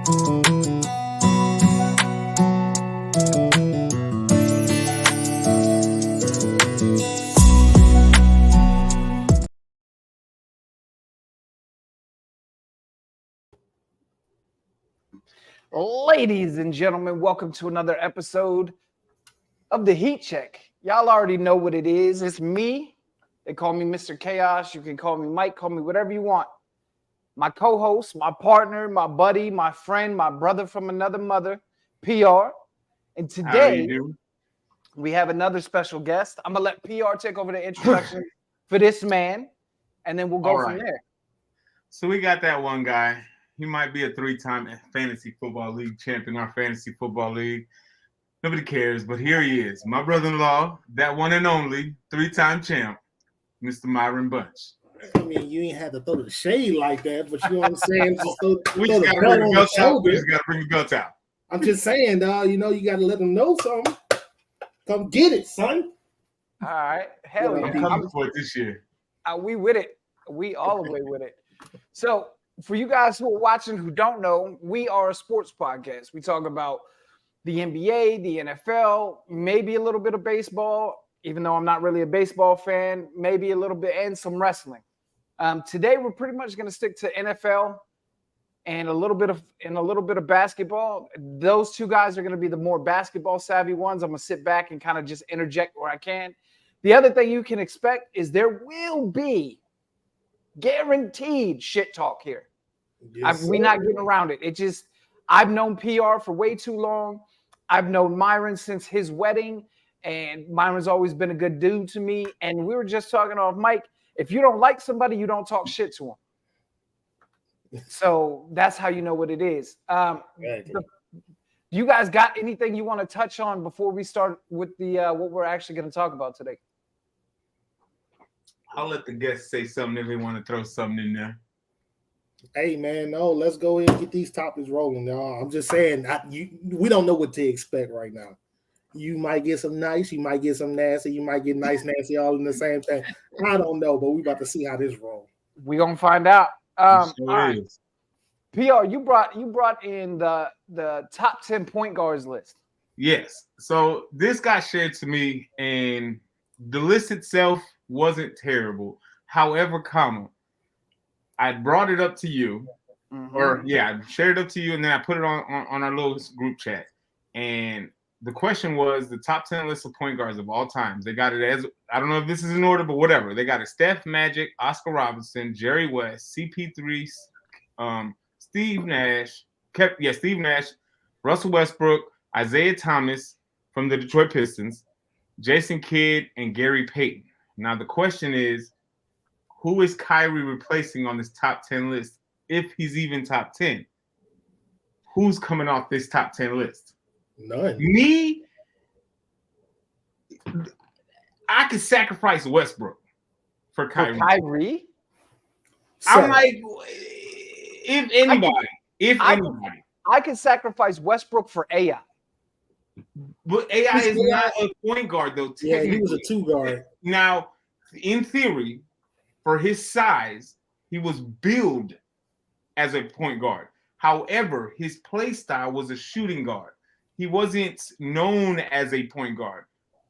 Ladies and gentlemen, welcome to another episode of the Heat Check. Y'all already know what it is. It's me. They call me Mr. Chaos. You can call me Mike. Call me whatever you want. My co-host, my partner, my buddy, my friend, my brother from another mother, PR. And today, we have another special guest. I'm going to let PR take over the introduction for this man, and then we'll go from there. So we got that one guy. He might be a 3-time fantasy football league champion, our fantasy football league. Nobody cares, but here he is. My brother-in-law, that one and only 3-time champ, Mr. MYRON Bunch. I mean, you ain't had to throw the shade like that, but you know what I'm saying? We just got to bring the belt out. I'm just saying, you know, you got to let them know something. Come get it, son. All right. Hell yeah. I'm coming for it this year. We with it. We all the way with it. So, for you guys who are watching who don't know, we are a sports podcast. We talk about the NBA, the NFL, maybe a little bit of baseball, even though I'm not really a baseball fan, maybe a little bit, and some wrestling. Today, we're pretty much going to stick to NFL and a little bit of basketball. Those two guys are going to be the more basketball savvy ones. I'm going to sit back and kind of just interject where I can. The other thing you can expect is there will be guaranteed shit talk here. Yes, We're not getting around it. I've known PR for way too long. I've known MYRON since his wedding, and MYRON's always been a good dude to me. And we were just talking off mic. If you don't like somebody, you don't talk shit to them. So that's how you know what it is. You guys got anything you want to touch on before we start with the what we're actually going to talk about today? I'll let the guests say something if they want to throw something in there. Hey, man, no, let's go ahead and get these topics rolling, y'all. I'm just saying, we don't know what to expect right now. You might get some nice, you might get some nasty, you might get nice, nasty, all in the same thing. I don't know, but we about to see how this rolls. We're going to find out. Sure all right. PR, you brought in the top 10 point guards list. Yes. So this got shared to me, and the list itself wasn't terrible. However, I brought it up to you, I shared it up to you, and then I put it on our little group chat. And the question was the top 10 list of point guards of all times. They got it as, I don't know if this is in order, but whatever. They got it: Steph, Magic, Oscar Robertson, Jerry West, CP3, Steve Nash, Russell Westbrook, Isaiah Thomas from the Detroit Pistons, Jason Kidd, and Gary Payton. Now, the question is, who is Kyrie replacing on this top 10 list, if he's even top 10? Who's coming off this top 10 list? None. Me, I could sacrifice Westbrook for Kyrie. I'm like, if anybody. I could sacrifice Westbrook for AI. But AI is not a point guard, though. Yeah, he was a 2 guard. Now, in theory, for his size, he was billed as a point guard. However, his play style was a shooting guard. He wasn't known as a point guard.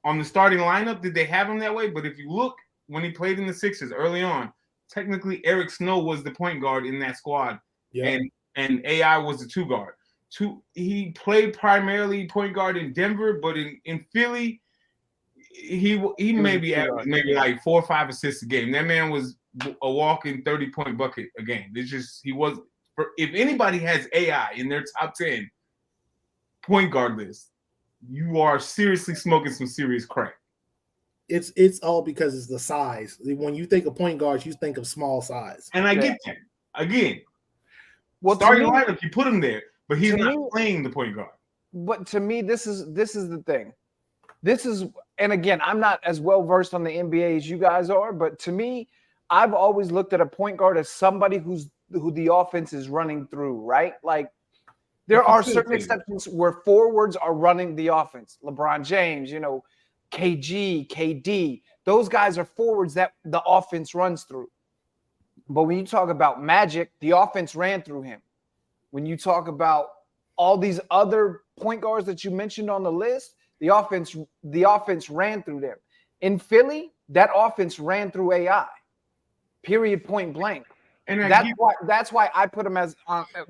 On the starting lineup, did they have him that way? But if you look, when he played in the Sixers early on, technically Eric Snow was the point guard in that squad, and AI was the 2 guard. He played primarily point guard in Denver, but in Philly, he maybe averaged like 4 or 5 assists a game. That man was a walking 30-point bucket a game. It's just if anybody has AI in their top 10 point guard list, you are seriously smoking some serious crack. It's all because it's the size. When you think of point guards, you think of small size. And I get that. Again, starting lineup, you put him there, but he's not playing the point guard. But to me, this is the thing. And again, I'm not as well versed on the NBA as you guys are, but to me, I've always looked at a point guard as somebody who the offense is running through, right? Like, there are certain exceptions where forwards are running the offense. LeBron James, KG, KD, those guys are forwards that the offense runs through. But when you talk about Magic, the offense ran through him. when you talk about all these other point guards that you mentioned on the list, the offense ran through them. In Philly, that offense ran through AI. Period, point blank. And that's why I put him as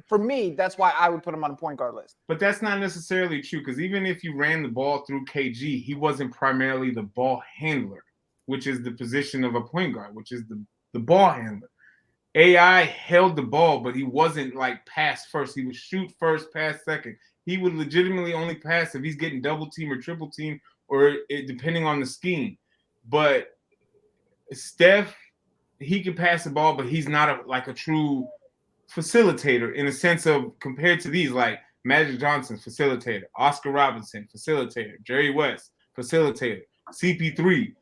for me. That's why I would put him on a point guard list. But that's not necessarily true, because even if you ran the ball through KG, he wasn't primarily the ball handler, which is the position of a point guard, which is the ball handler. AI held the ball, but he wasn't like pass first. He would shoot first, pass second. He would legitimately only pass if he's getting double team or triple team, or depending on the scheme. But Steph, he can pass the ball, but he's not a true facilitator in the sense of, compared to these, like Magic Johnson, facilitator, Oscar Robinson, facilitator, Jerry West, facilitator, CP3,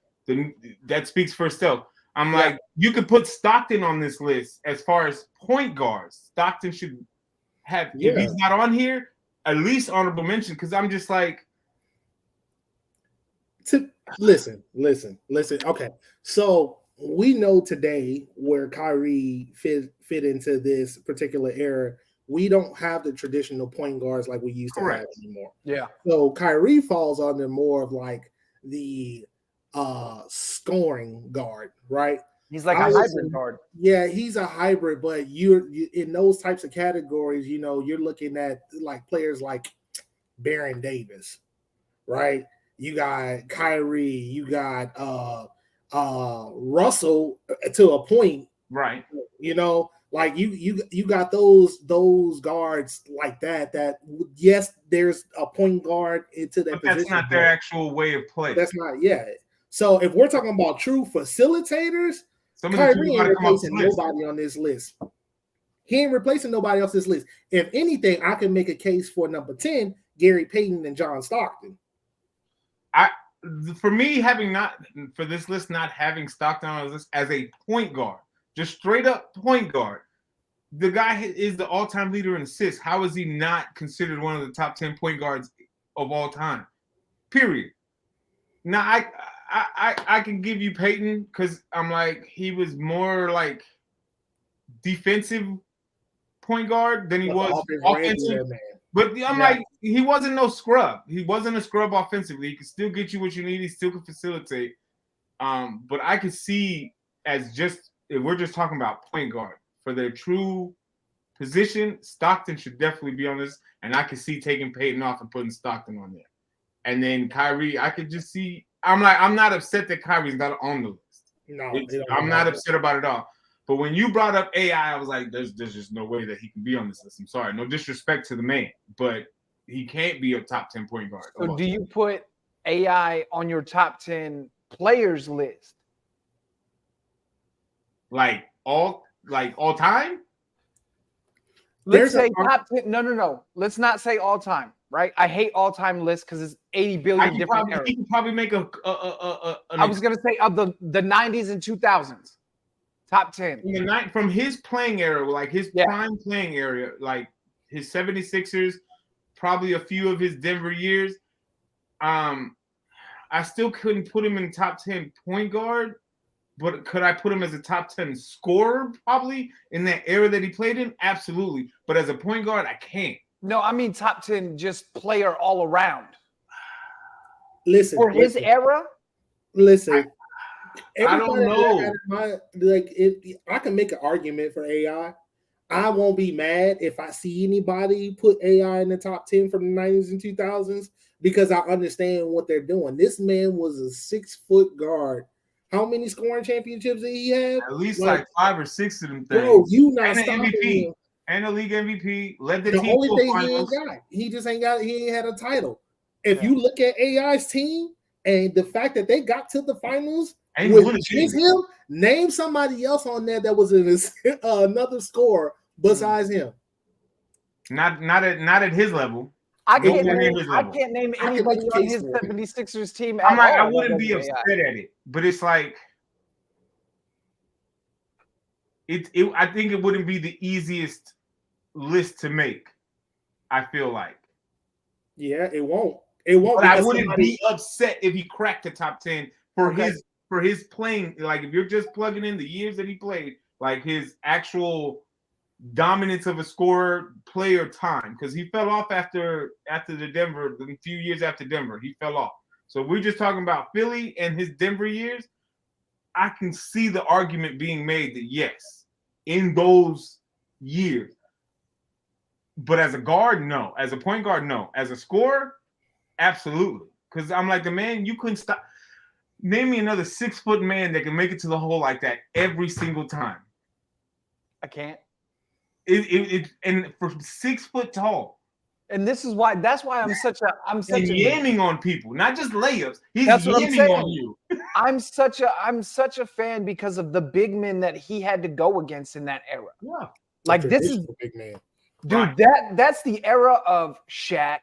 that speaks for itself. I'm like, you could put Stockton on this list as far as point guards. Stockton should have, if he's not on here, at least honorable mention, because I'm just like. Listen. Okay, so we know today where Kyrie fit into this particular era. We don't have the traditional point guards like we used to have anymore. Yeah. So Kyrie falls under more of like the scoring guard, right? He's like a hybrid guard. Yeah, he's a hybrid, but you're in those types of categories, you're looking at like players like Baron Davis, right? You got Kyrie, you got Russell to a point, right? Like you got those guards like that. Yes, there's a point guard into that position. That's not their actual way of play. That's not. Yeah. So if we're talking about true facilitators, Kyrie ain't replacing nobody on this list. He ain't replacing nobody else this list. If anything, I can make a case for number 10, Gary Payton and John Stockton. For me, for this list not having Stockton on this list as a point guard, just straight up point guard, the guy is the all-time leader in assists. How is he not considered one of the top 10 point guards of all time? Period. Now, I can give you Peyton, because I'm like, he was more like defensive point guard than he was offensive. But I'm like, he wasn't no scrub. He wasn't a scrub offensively. He could still get you what you need. He still could facilitate. But I could see, if we're just talking about point guard, for their true position, Stockton should definitely be on this. And I could see taking Peyton off and putting Stockton on there. And then Kyrie, I could just see. I'm not upset that Kyrie's not on the list. No, I'm not upset about it all. But when you brought up AI, I was like, there's just no way that he can be on this list. I'm sorry. No disrespect to the man, but he can't be a top 10 point guard. So do you put AI on your top 10 players list? Like all time? Let's say top 10. No. Let's not say all time. Right, I hate all-time lists because it's 80 billion different eras. He could probably make I was gonna say of the 90s and 2000s, top 10. From his playing era, like his prime playing area, like his 76ers, probably a few of his Denver years. I still couldn't put him in top 10 point guard, but could I put him as a top 10 scorer probably in that era that he played in? Absolutely. But as a point guard, I can't. No, I mean top 10 just player all around. Listen. For his era? Listen. I don't know. I can make an argument for AI. I won't be mad if I see anybody put AI in the top 10 from the 90s and 2000s, because I understand what they're doing. This man was a 6-foot guard. How many scoring championships did he have? At least like 5 or 6 of them things. Bro, you not stopping MVP. him. And a league MVP, led the team. The only thing he ain't got, he ain't had a title. If you look at AI's team and the fact that they got to the finals with just him, name somebody else on there that was another scorer besides him. Not at his level. I can't name anybody on his 76ers team. I wouldn't be upset at it, but it's like I think it wouldn't be the easiest list to make. I feel like. Yeah, it won't. It won't. But I wouldn't be upset if he cracked the top 10 for his playing. Like if you're just plugging in the years that he played, like his actual dominance of a scorer, player time, because he fell off after the Denver, a few years after Denver, he fell off. So we're just talking about Philly and his Denver years. I can see the argument being made that yes, in those years. But as a guard, no. As a point guard, no. As a scorer, absolutely. Because I'm like, the man, you couldn't stop. Name me another 6-foot man that can make it to the hole like that every single time. I can't. And for 6 foot tall. And this is why. That's why I'm such a yamming on people, not just layups. He's that's what yamming on you. I'm such a fan because of the big men that he had to go against in that era. Yeah, like this is big man, dude. Right. That's the era of Shaq,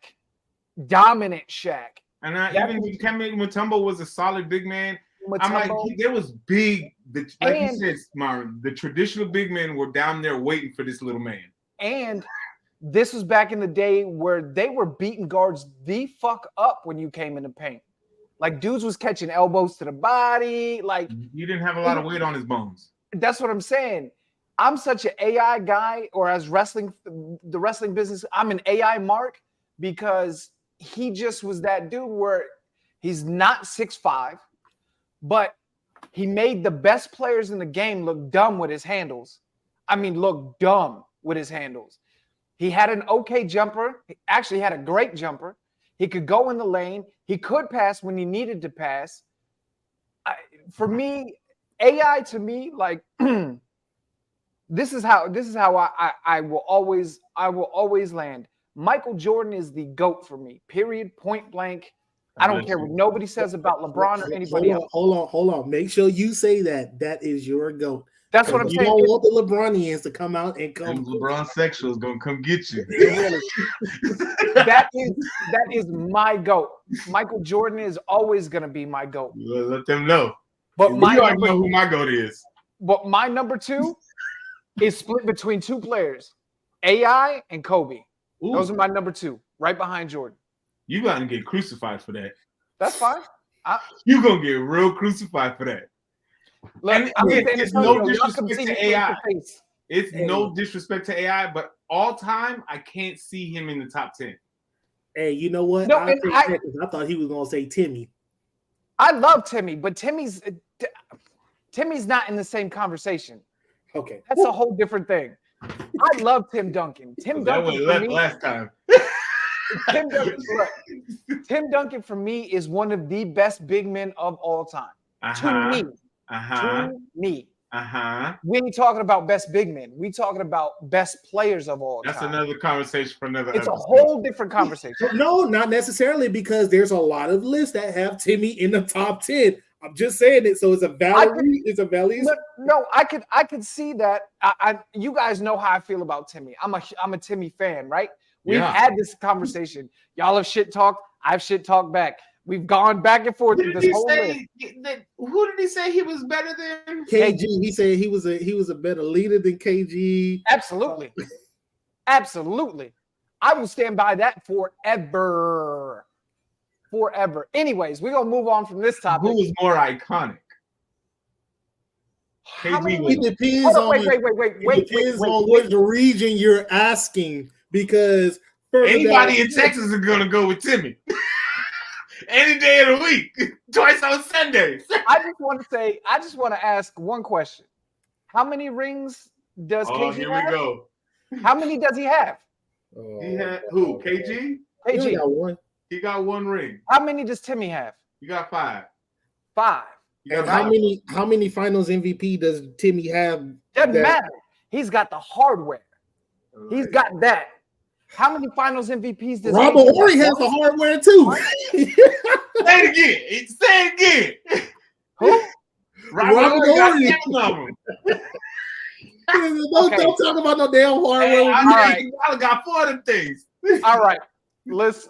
dominant Shaq. And even Kemba Mutombo was a solid big man. I'm like, there was big, like you said, Myron, the traditional big men were down there waiting for this little man. And this was back in the day where they were beating guards the fuck up when you came in the paint. Like dudes was catching elbows to the body. Like he didn't have a lot of weight on his bones. That's what I'm saying. I'm such an AI guy, or as the wrestling business, I'm an AI mark because he just was that dude where he's not 6'5", but he made the best players in the game look dumb with his handles. I mean, look dumb with his handles. He had an okay jumper. He actually had a great jumper. He could go in the lane. He could pass when he needed to pass. For me, AI to me, like this is how I will always land. Michael Jordan is the GOAT for me. Period. Point blank. I don't care what nobody says about LeBron or anybody else. Hold on. Make sure you say that. That is your GOAT. That's what I'm saying. You don't want the LeBronians to come out and come. LeBron sexual is gonna come get you. that is my GOAT. Michael Jordan is always gonna be my GOAT. Let them know. But you already know who my GOAT is. But my number 2 is split between 2 players, AI and Kobe. Ooh. Those are my number 2, right behind Jordan. You gotta get crucified for that. That's fine. You're gonna get real crucified for that. Look, it's no disrespect to AI. It's no disrespect to AI, but all time, I can't see him in the top 10. Hey, you know what? No, I thought he was gonna say Timmy. I love Timmy, but Timmy's not in the same conversation. Okay, that's a whole different thing. I love Tim Duncan. Tim Duncan left last time. Tim Duncan for me is one of the best big men of all time. To me. To me. We ain't talking about best big men. We talking about best players of all time. That's another conversation for another It's episode. A whole different conversation. No, not necessarily, because there's a lot of lists that have Timmy in the top 10. I'm just saying it, so it's a valid. No, I could see that. You guys know how I feel about Timmy. I'm a Timmy fan, right? We've had this conversation. Y'all have shit talked. I've shit talked back. We've gone back and forth with this whole list. Who did he say he was better than? KG. He said he was a better leader than KG. Absolutely. Absolutely. I will stand by that forever. Forever. Anyways, we're gonna move on from this topic. Who was more iconic? It depends on what region you're asking, because anybody in Texas is gonna go with Timmy. Any day of the week, twice on Sundays. I just want to ask one question. How many rings does KG have? Here we go. How many does he have? He had who? KG? KG got one. He got 1 ring. How many does Timmy have? You got 5. 5. And how many finals MVP does Timmy have? Doesn't matter. He's got the hardware. Right. He's got that. How many finals MVPs does Robert Horry has the hardware too? Say it again. Who? Robert Horry. Don't talk about no damn hardware. I got 4 of them things. All right.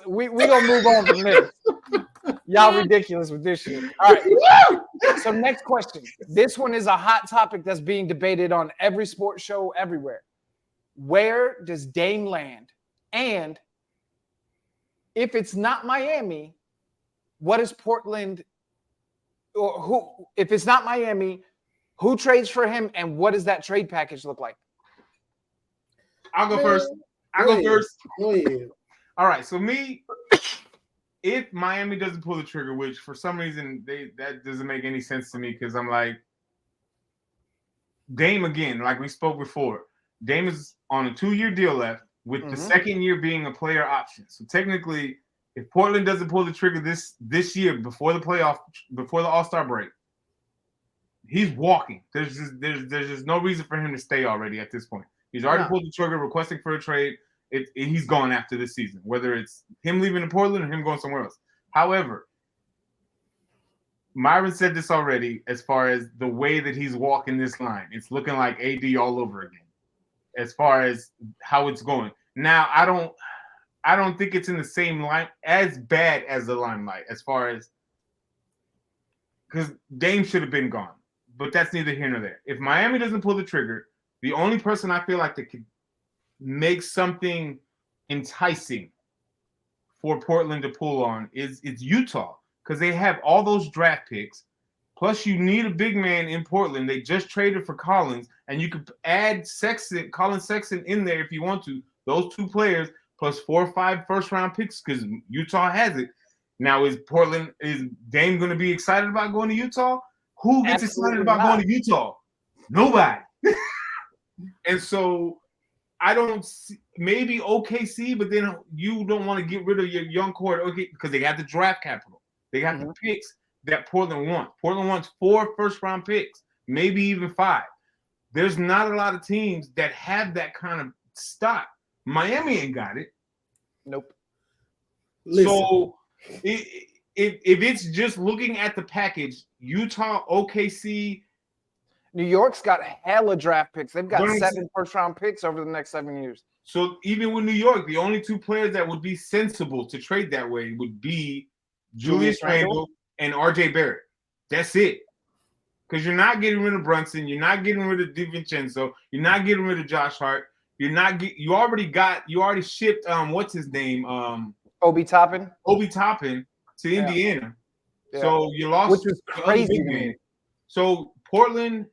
We gonna move on from this. Y'all ridiculous with this shit. All right. So next question. This one is a hot topic that's being debated on every sports show everywhere. Where does Dame land? And if it's not Miami, what is Portland? Or who? If it's not Miami, who trades for him, and what does that trade package look like? I'll go first. I'll go first. Go ahead. All right. So if Miami doesn't pull the trigger, which for some reason that doesn't make any sense to me, because I'm like, Dame again, like we spoke before. Dame is on a 2-year deal left, with the second year being a player option. So technically, if Portland doesn't pull the trigger this year before the All-Star break, he's walking. There's just no reason for him to stay already at this point. He's already pulled the trigger, requesting for a trade. He's gone after this season, whether it's him leaving to Portland or him going somewhere else. However, Myron said this already as far as the way that he's walking this line. It's looking like AD all over again as far as how it's going. Now, I don't think it's in the same line as bad as the limelight as far as because Dame should have been gone. But that's neither here nor there. If Miami doesn't pull the trigger, the only person I feel like that could make something enticing for Portland to pull on is Utah, because they have all those draft picks. Plus, you need a big man in Portland. They just traded for Collins, and you could add Colin Sexton in there if you want to. Those 2 players plus 4 or 5 first-round picks, because Utah has it. Now, is Dame going to be excited about going to Utah? Who gets excited about going to Utah? Nobody. And so I don't see, maybe OKC, but then you don't want to get rid of your young core, okay, because they have the draft capital. They got the picks that Portland wants. Portland wants 4 first-round picks, maybe even 5. There's not a lot of teams that have that kind of stock. Miami ain't got it. Nope. Listen. So if it's just looking at the package, Utah, OKC, New York's got hella draft picks. They've got 7 first-round picks over the next 7 years. So even with New York, the only 2 players that would be sensible to trade that way would be Julius Randle and RJ Barrett. That's it. Because you're not getting rid of Brunson, you're not getting rid of DiVincenzo, you're not getting rid of Josh Hart. You already shipped what's his name? Obi Toppin to Indiana. Yeah. So you lost, which was crazy to me. So Portland,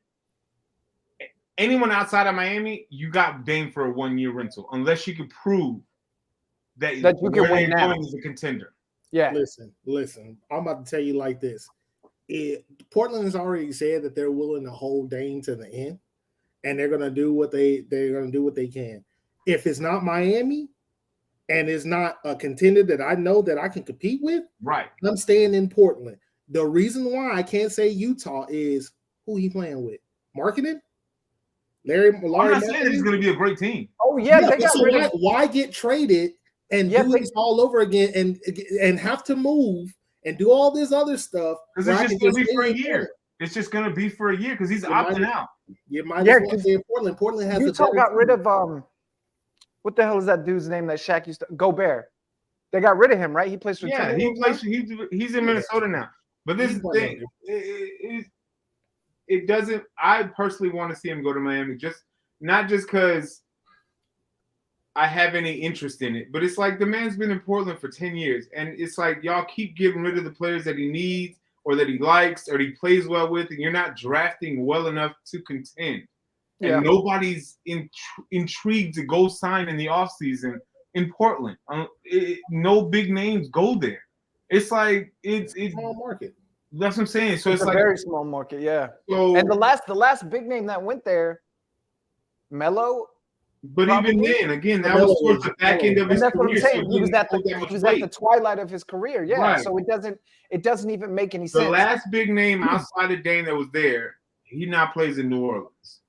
anyone outside of Miami, you got Dame for a 1-year rental, unless you can prove that you can win now as a contender. Yeah. Listen. I'm about to tell you like this. Portland has already said that they're willing to hold Dame to the end, and they're gonna do what they can. If it's not Miami and it's not a contender that I know that I can compete with, right, I'm staying in Portland. The reason why I can't say Utah is who he playing with. Marketing? I'm not saying it's going to be a great team. Oh, yeah. They got why get traded and do this all over again and have to move and do all this other stuff? Because it's just going to be for a year. It's just going to be for a year because he's opting out. You might as well say Portland. Portland has Utah got rid of what the hell is that dude's name that Shaq used to Gobert? They got rid of him, right? He plays for he's in Minnesota now. But this is the thing. It doesn't. I personally want to see him go to Miami, not just because I have any interest in it, but it's like the man's been in Portland for 10 years, and it's like y'all keep getting rid of the players that he needs or that he likes or he plays well with, and you're not drafting well enough to contend. And nobody's intrigued to go sign in the offseason in Portland. No big names go there. It's like it's small market. That's what I'm saying. So it's a like very small market, yeah. So, and the last big name that went there, Melo. But probably. Even then, again, that was towards the back end of his career. What I'm saying. So he was at the twilight of his career, yeah. Right. So it doesn't even make any sense. The last big name outside of Dame that was there, he now plays in New Orleans.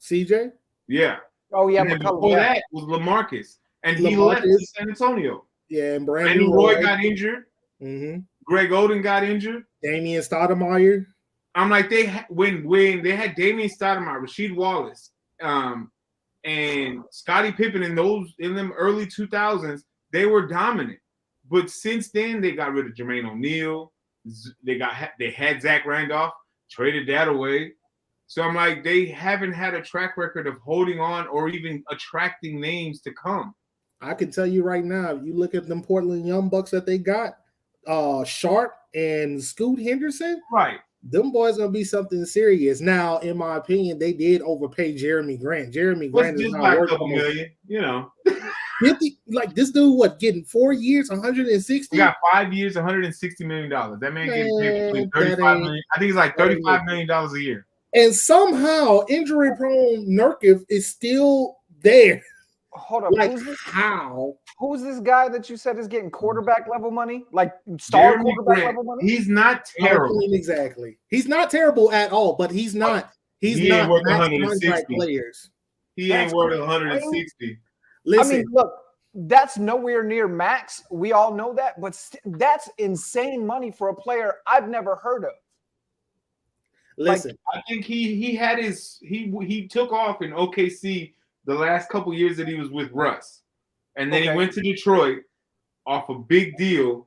CJ? Yeah. Oh yeah. And before that was LaMarcus, and he left to San Antonio. Yeah, and Brandon Roy got injured. Mm-hmm. Greg Oden got injured. Damian Stoudemire. I'm like when they had Damian Stoudemire, Rasheed Wallace, and Scottie Pippen in them early 2000s, they were dominant. But since then, they got rid of Jermaine O'Neal. They had Zach Randolph, traded that away. So I'm like, they haven't had a track record of holding on or even attracting names to come. I can tell you right now, if you look at them Portland Young Bucks that they got, Sharp and Scoot Henderson, right? them boys gonna be something serious. Now, in my opinion, they did overpay Jeremy Grant. Jeremy Grant is just not by a worth couple million, 50. Like this dude, what getting 4 years, 160? We got 5 years, $160 million. That man getting paid between 35 million. I think it's like $35 million a year. And somehow, injury-prone Nurkic is still there. Hold up, like how? Who's this guy that you said is getting quarterback level money? Like star Jeremy quarterback Grant. level money? He's not terrible. Exactly. He's not terrible at all, but he's not. He ain't worth 160 players. He ain't worth 160. Listen, I mean, look, that's nowhere near max. We all know that, but that's insane money for a player I've never heard of. Listen, I think he had he took off in OKC the last couple years that he was with Russ, and then he went to Detroit off a big deal,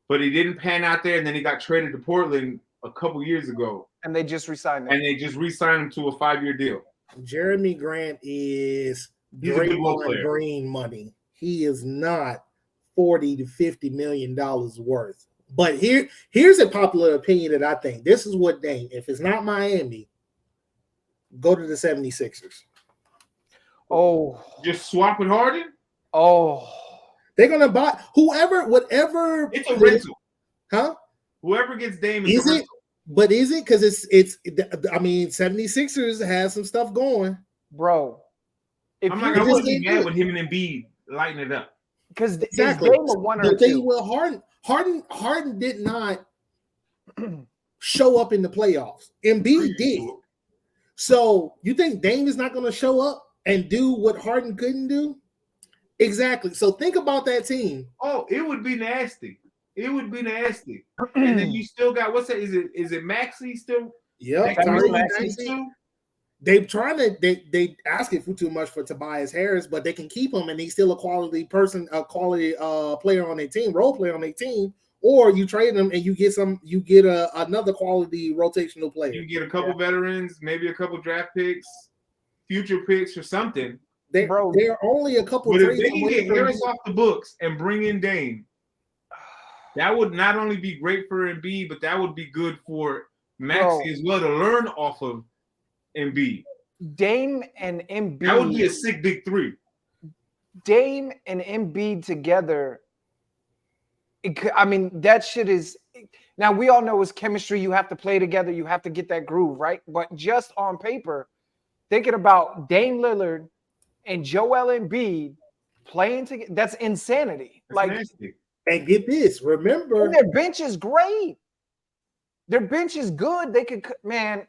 but he didn't pan out there, and then he got traded to Portland a couple years ago, and they just re-signed him. And they just re-signed him to a 5-year deal. Jeremy Grant is Draymond Green money. He is not $40 to $50 million worth. But here's a popular opinion that I think. This is what Dame, if it's not Miami, go to the 76ers. Oh. Just swap with Harden? Oh. They're going to buy whatever. It's a rental. Huh? Whoever gets Dame is a rental. But is it? Because it's 76ers has some stuff going. Bro. I'm not going to be mad with him and Embiid lighting it up. Because exactly. The thing with Harden did not show up in the playoffs. Embiid did. So you think Dame is not going to show up and do what Harden couldn't do? Exactly. So think about that team. Oh, it would be nasty. It would be nasty. And then you still got what's that? Is it Maxey still? Yep. They're trying to they asking for too much for Tobias Harris, but they can keep him and he's still a quality person, a quality player on their team, role player on their team. Or you trade them and you get another quality rotational player. You get a couple veterans, maybe a couple draft picks, future picks, or something. They're only a couple. But if they can get Harris off the books and bring in Dame, that would not only be great for Embiid, but that would be good for Maxey as well to learn off of Embiid. Dame and Embiid. That would be a sick big three. Dame and Embiid together. That shit is. Now we all know it's chemistry. You have to play together. You have to get that groove, right? But just on paper, thinking about Dame Lillard and Joel Embiid playing together, that's insanity. That's nasty. And get this, remember their bench is great. Their bench is good. They could, man.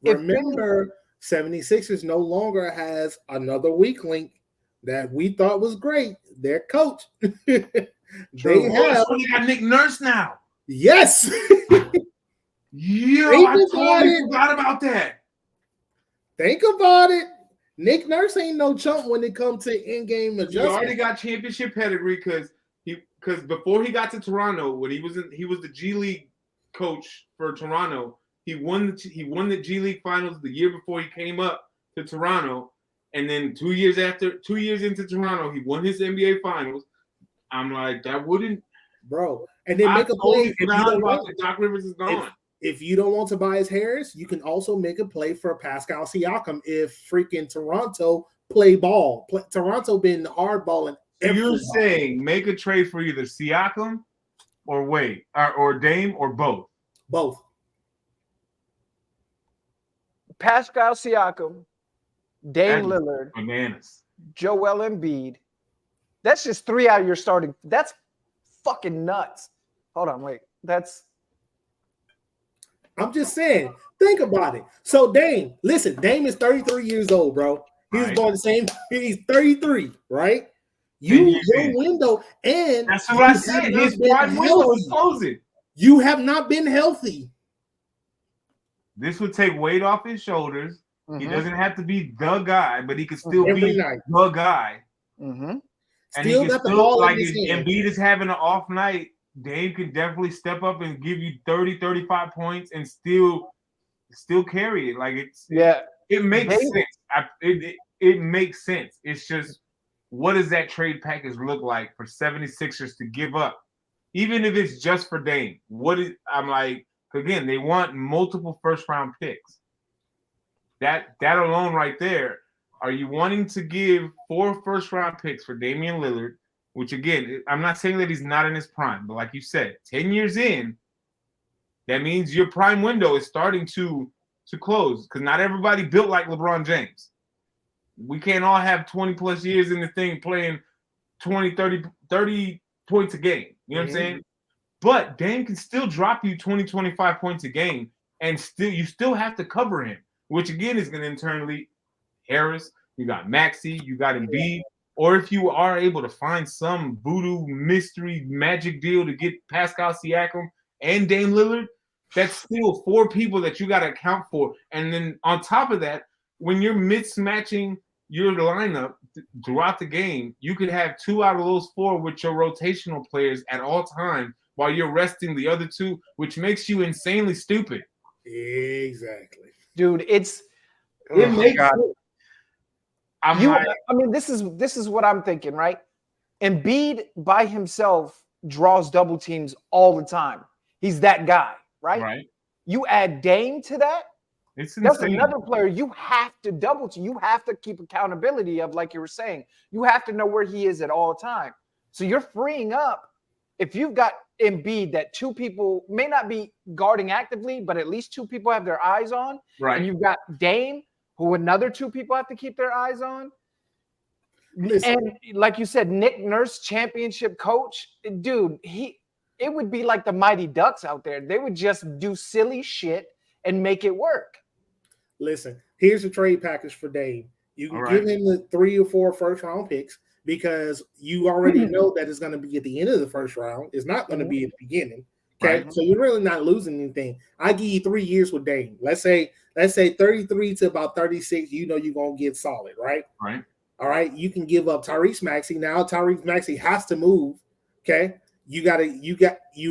Remember, 76ers no longer has another weak link that we thought was great. Their coach. They got Nick Nurse now. Yes. I totally forgot about that. Think about it. Nick Nurse ain't no chump when it comes to in-game adjustment. He already got championship pedigree because before he got to Toronto, when he was the G League coach for Toronto, he won the G League finals the year before he came up to Toronto, and then 2 years into Toronto, he won his NBA finals. I'm like, that wouldn't, bro. And then make a play. Doc Rivers is gone. If you don't want Tobias Harris, you can also make a play for Pascal Siakam if freaking Toronto play ball. Toronto been hardballing. So you're saying make a trade for either Siakam or Wade or Dame or both? Both. Pascal Siakam, Dame Lillard, bananas. Joel Embiid. That's just 3 out of your starting. That's fucking nuts. Hold on, wait. I'm just saying, think about it. So Dame is 33 years old, bro. He was born the same. He's 33, right? Your window, and that's what I said. His prime window is closing. You have not been healthy. This would take weight off his shoulders. Mm-hmm. He doesn't have to be the guy, but he could still be the guy. Mm-hmm. And he can still, like, if Embiid is having an off night, Dame can definitely step up and give you 30, 35 points and still carry it. Like, it makes sense. It makes sense. It's just, what does that trade package look like for 76ers to give up? Even if it's just for Dame, I'm like, Again, they want multiple first-round picks. That alone right there, are you wanting to give 4 first-round picks for Damian Lillard, which, again, I'm not saying that he's not in his prime, but like you said, 10 years in, that means your prime window is starting to close because not everybody built like LeBron James. We can't all have 20-plus years in the thing playing 20, 30 points a game. You know what I'm saying? But Dame can still drop you 20, 25 points a game, and you still have to cover him, which, again, is going to in turn lead Harris. You got Maxey. You got Embiid. Or if you are able to find some voodoo mystery magic deal to get Pascal Siakam and Dame Lillard, that's still 4 people that you got to account for. And then on top of that, when you're mismatching your lineup throughout the game, you could have 2 out of those 4 with your rotational players at all times while you're resting the other 2, which makes you insanely stupid. Exactly. Dude, it makes sense. I mean, this is what I'm thinking, right? Embiid by himself draws double teams all the time. He's that guy, right? Right. You add Dame to that, that's another player you have to double to. You have to keep accountability of, like you were saying. You have to know where he is at all time. So you're freeing up. If you've got Embiid that 2 people may not be guarding actively, but at least 2 people have their eyes on. Right. And you've got Dame, who another 2 people have to keep their eyes on. Listen. And like you said, Nick Nurse, championship coach, dude, it would be like the Mighty Ducks out there. They would just do silly shit and make it work. Listen, here's a trade package for Dame. You can give him the 3 or 4 first-round picks because you already know that it's going to be at the end of the first round. It's not going to be at the beginning. Okay, so you're really not losing anything. I give you 3 years with Dame. Let's say 33 to about 36. You know you're going to get solid, right? Right. All right. You can give up Tyrese Maxey. Now Tyrese Maxey has to move. Okay. You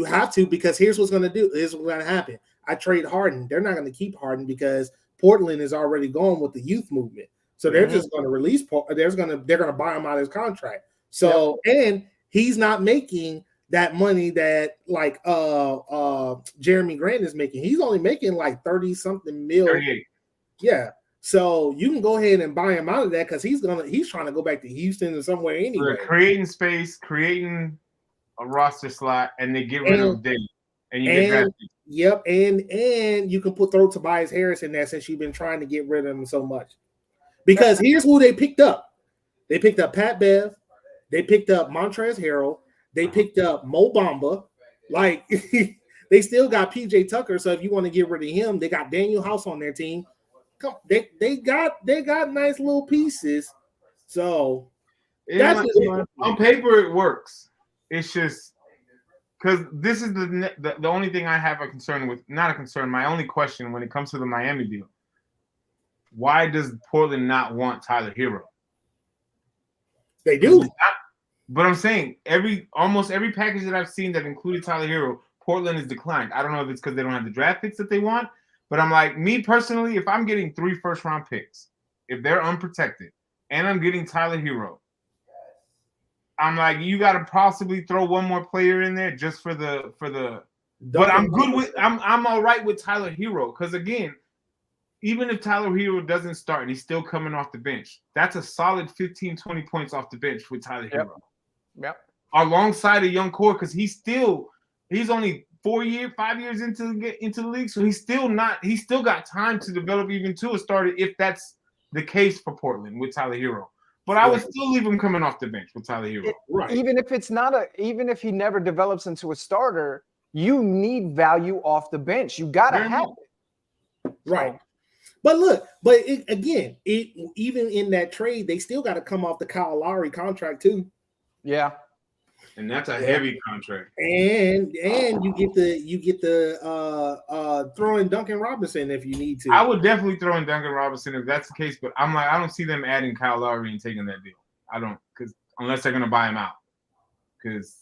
have to, because here's what's going to do. Here's what's going to happen. I trade Harden. They're not going to keep Harden because Portland is already going with the youth movement. So they're just going to release. They're going to buy him out of his contract. So and he's not making that money that like Jeremy Grant is making. He's only making like 30-something mil. 38. Yeah. So you can go ahead and buy him out of that because he's trying to go back to Houston or somewhere anyway. They're creating space, creating a roster slot, and they get rid of Dame. And you get drafted. Yep, and you can throw Tobias Harris in there since you've been trying to get rid of him so much. Because here's who they picked up. They picked up Pat Bev. They picked up Montrezl Harrell. They picked up Mo Bamba. Like, they still got PJ Tucker. So if you want to get rid of him, they got Daniel House on their team. They got nice little pieces. So that's on paper it works. It's just because this is the only thing I have a concern with. Not a concern. My only question when it comes to the Miami deal. Why does Portland not want Tyler Hero? They do. But I'm saying almost every package that I've seen that included Tyler Hero, Portland has declined. I don't know if it's because they don't have the draft picks that they want, but I'm like, me personally, if I'm getting 3 first-round picks, if they're unprotected, and I'm getting Tyler Hero, I'm like, you got to possibly throw one more player in there just for the. But I'm all right with Tyler Hero because again, even if Tyler Hero doesn't start and he's still coming off the bench, that's a solid 15, 20 points off the bench with Tyler Hero. Yep. Alongside a young core, because he's only 5 years into the league, so he's still got time to develop even to a starter if that's the case for Portland with Tyler Hero. But I would still leave him coming off the bench with Tyler Hero. Right. Even if he never develops into a starter, you need value off the bench. You gotta have it. Right. So, but even in that trade, they still got to come off the Kyle Lowry contract too. Yeah, and that's a heavy contract. And you get the throw in Duncan Robinson if you need to. I would definitely throw in Duncan Robinson if that's the case. But I'm like, I don't see them adding Kyle Lowry and taking that deal. I don't, because unless they're gonna buy him out, because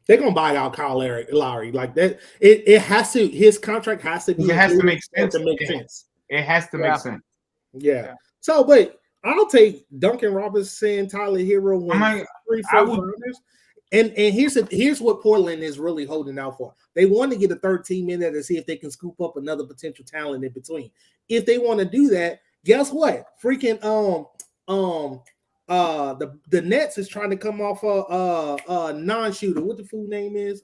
they're gonna buy out Kyle Lowry like that. It has to. His contract has to be. It has to make sense. It has to make sense. Yeah. So, but I'll take Duncan Robinson, Tyler Hero, 3 first rounders. And here's what Portland is really holding out for. They want to get a third team in there to see if they can scoop up another potential talent in between. If they want to do that, guess what? Freaking the Nets is trying to come off a non-shooter. What the fool name is?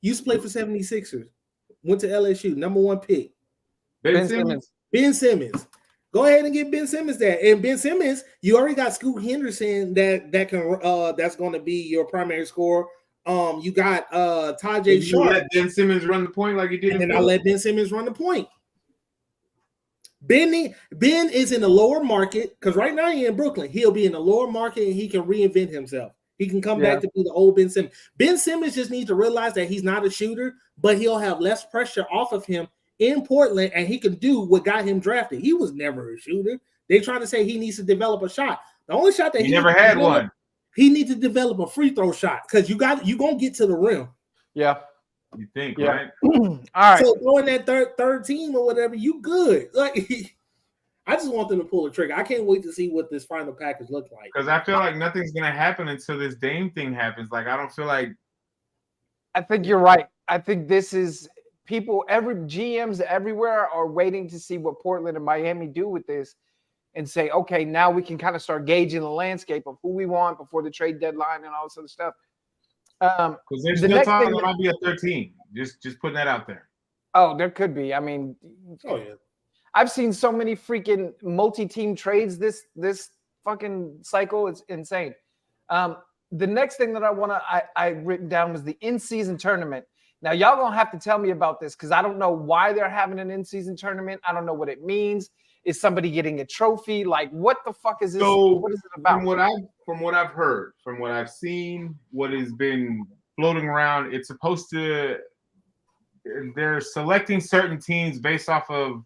Used to play for 76ers. Went to LSU, number 1 pick. Ben Simmons. Ben Simmons. Go ahead and get Ben Simmons there. And Ben Simmons, you already got Scoot Henderson that can that's going to be your primary scorer. You got Tajay Sharp. You let Ben Simmons run the point like he did. And I let Ben Simmons run the point. Ben is in the lower market because right now he's in Brooklyn. He'll be in the lower market and he can reinvent himself. He can come back to be the old Ben Simmons. Ben Simmons just needs to realize that he's not a shooter, but he'll have less pressure off of him in Portland, and he can do what got him drafted. He was never a shooter. They trying to say he needs to develop a shot. The only shot that he never had one. He needs to develop a free throw shot because you're gonna get to the rim. Yeah. You think, right? All right. So throwing that third team or whatever, you good. Like I just want them to pull the trigger. I can't wait to see what this final package looks like. Because I feel like nothing's gonna happen until this Dame thing happens. Like I don't feel like. I think you're right. I think this is people. Every GMs everywhere are waiting to see what Portland and Miami do with this, and say, okay, now we can kind of start gauging the landscape of who we want before the trade deadline and all this other stuff. Because there's still time there might be a 13. Just putting that out there. Oh, there could be. I mean, oh yeah. I've seen so many freaking multi-team trades this fucking cycle. It's insane. The next thing that I written down was the in-season tournament. Now, y'all gonna have to tell me about this because I don't know why they're having an in-season tournament. I don't know what it means. Is somebody getting a trophy? Like, what the fuck is this? So, what is it about? From what I've heard, from what I've seen, what has been floating around, it's supposed to. They're selecting certain teams based off of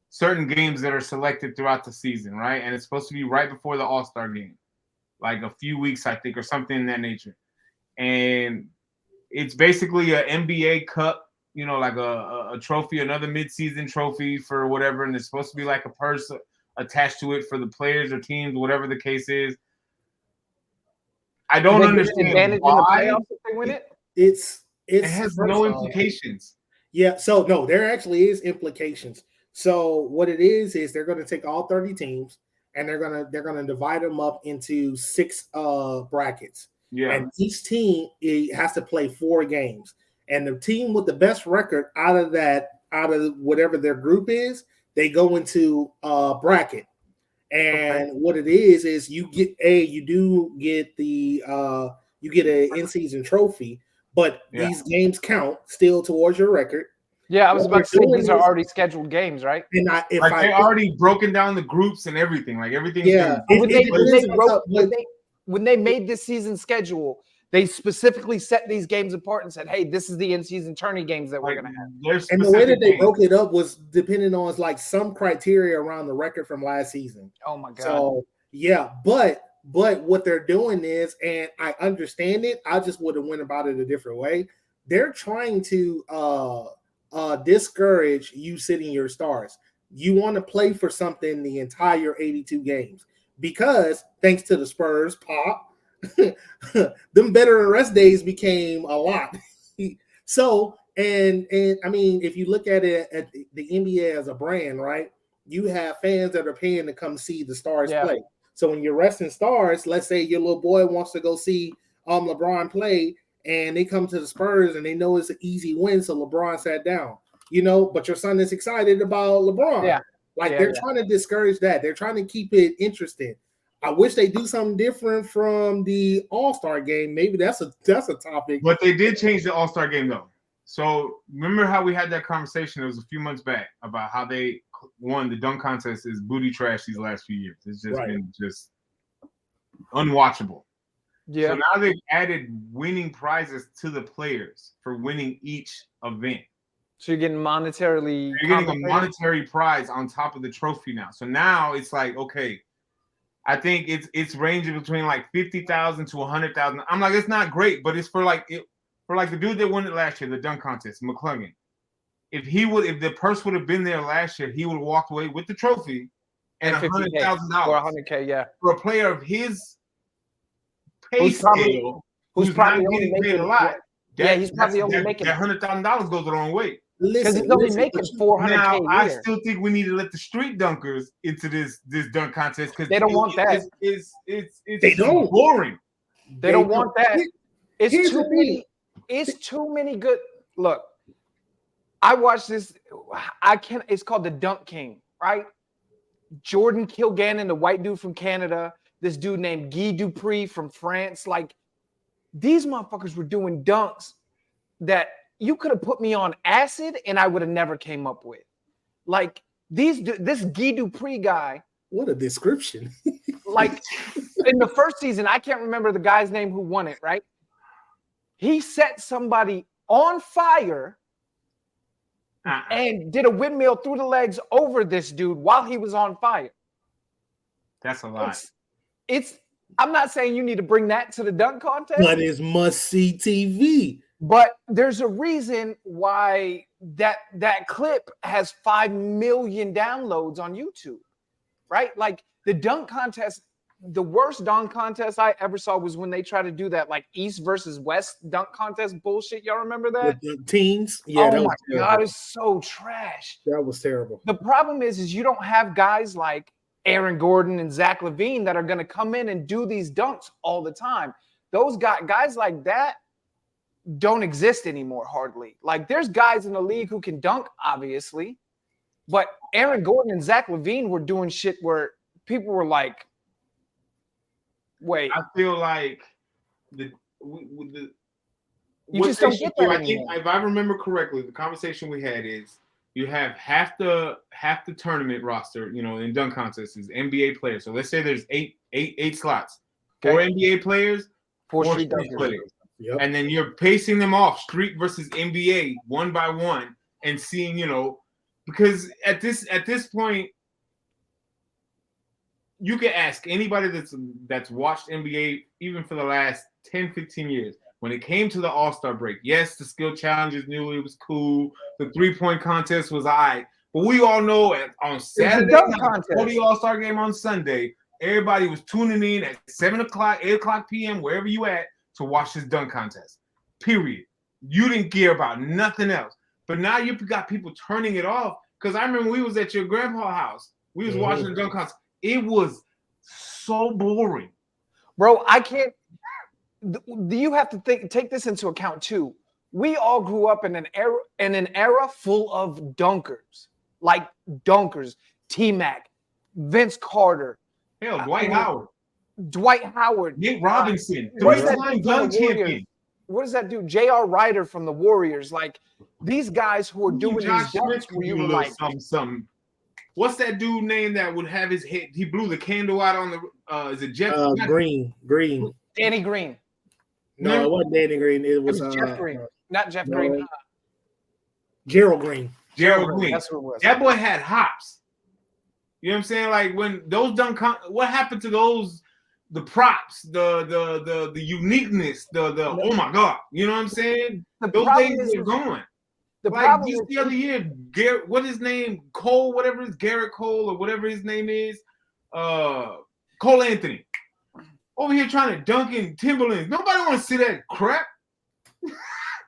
certain games that are selected throughout the season, right? And it's supposed to be right before the All-Star game, like a few weeks, I think, or something in that nature. And it's basically an NBA Cup. You know, like a trophy, another mid-season trophy for whatever, and it's supposed to be like a purse attached to it for the players or teams, whatever the case is. I don't understand advantage why in the playoffs if they win it. It has no implications. Yeah, so no, there actually is implications. So what it is they're going to take all 30 teams and they're gonna divide them up into 6 brackets. Yeah, and each team has to play 4 games. And the team with the best record out of whatever their group is, they go into a bracket. And what it is you get you get an in-season trophy, but these games count still towards your record. Yeah, I was about to say these are already scheduled games, right? And they already broken down the groups and everything. Like everything. Yeah. When they made this season schedule, they specifically set these games apart and said, hey, this is the in-season tourney games that we're going to have. And the way that they broke it up was depending on like some criteria around the record from last season. Oh, my God. So, yeah, but what they're doing is, and I understand it, I just would have went about it a different way. They're trying to discourage you sitting your stars. You want to play for something the entire 82 games because thanks to the Spurs pop, them better rest days became a lot. So, and I mean, if you look at it at the NBA as a brand, right? You have fans that are paying to come see the stars play. So when you're resting stars, let's say your little boy wants to go see LeBron play, and they come to the Spurs and they know it's an easy win, so LeBron sat down. But your son is excited about LeBron. Yeah. They're trying to discourage that. They're trying to keep it interesting. I wish they do something different from the All-Star game. Maybe that's a topic. But they did change the All-Star game though. So remember how we had that conversation? It was a few months back about how they won the dunk contest is booty trash these last few years. It's just been just unwatchable. Yeah. So now they've added winning prizes to the players for winning each event. So you're getting monetarily. You're getting a monetary prize on top of the trophy now. So now it's like, okay, I think it's ranging between like 50,000 to 100,000. I'm like, it's not great, but it's for the dude that won it last year, the dunk contest, McClungan. If the purse would have been there last year, he would have walked away with the trophy and $100,000 or $100K, yeah, for a player of his pay scale, who's probably only getting paid making a lot. He's probably only making that $100,000 goes a long way. Because he's only making $400K now, a year. I still think we need to let the street dunkers into this dunk contest because they don't want that. They don't boring. They don't want that. It's too many good. Look, I watched this. It's called the Dunk King, right? Jordan Kilgannon, the white dude from Canada. This dude named Guy Dupree from France. Like, these motherfuckers were doing dunks that you could have put me on acid and I would have never came up with. Like, this Guy Dupree guy. What a description. Like, in the first season, I can't remember the guy's name who won it, right? He set somebody on fire and did a windmill through the legs over this dude while he was on fire. That's a lot. I'm not saying you need to bring that to the dunk contest. But it's must-see TV. But there's a reason why that clip has 5 million downloads on YouTube, right? Like, the dunk contest, the worst dunk contest I ever saw was when they tried to do that, like, East versus West dunk contest bullshit. Y'all remember that? With the teams? Yeah. Oh, my God, it's so trash. That was terrible. The problem is you don't have guys like Aaron Gordon and Zach LaVine that are going to come in and do these dunks all the time. Those guys like that don't exist anymore, hardly. Like, there's guys in the league who can dunk, obviously, but Aaron Gordon and Zach LaVine were doing shit where people were like, wait. I feel like you just don't get that I think, if I remember correctly, the conversation we had is you have half the tournament roster, in dunk contests is NBA players. So let's say there's eight slots, 4 NBA players, 4 street players. Yep. And then you're pacing them off street versus NBA one by one and seeing, because at this point, you can ask anybody that's watched NBA even for the last 10, 15 years. When it came to the All-Star break, yes, the skill challenges knew it was cool. The 3-point contest was all right. But we all know on Saturday night, before the All-Star game on Sunday, everybody was tuning in at 7 o'clock, 8 o'clock p.m., wherever you at, to watch this dunk contest. Period. You didn't care about nothing else. But now you got people turning it off. Because I remember we was at your grandpa's house. We was watching the dunk contest. It was so boring. Bro, I can't. You have to take this into account too. We all grew up in an era full of dunkers, like dunkers. T-Mac, Vince Carter, Dwight Howard, Nick Robinson, 3-time dunk champion. What does that do? J.R. Ryder from the Warriors, like these guys who are doing these dunks where you were like something. What's that dude name that would have his head? He blew the candle out on the. Is it Jeff Green? Danny Green. No, it wasn't Danny Green. It was Jeff Green. Not Jeff Green. Gerald Green. Gerald Green. That's what it was. That boy had hops. You know what I'm saying? Like when those what happened to those? The props, the uniqueness, oh my God, you know what I'm saying? Those days are gone. Like just the other year, what his name? Cole, whatever is Garrett Cole or whatever his name is, Cole Anthony, over here trying to dunk in Timberlands. Nobody want to see that crap.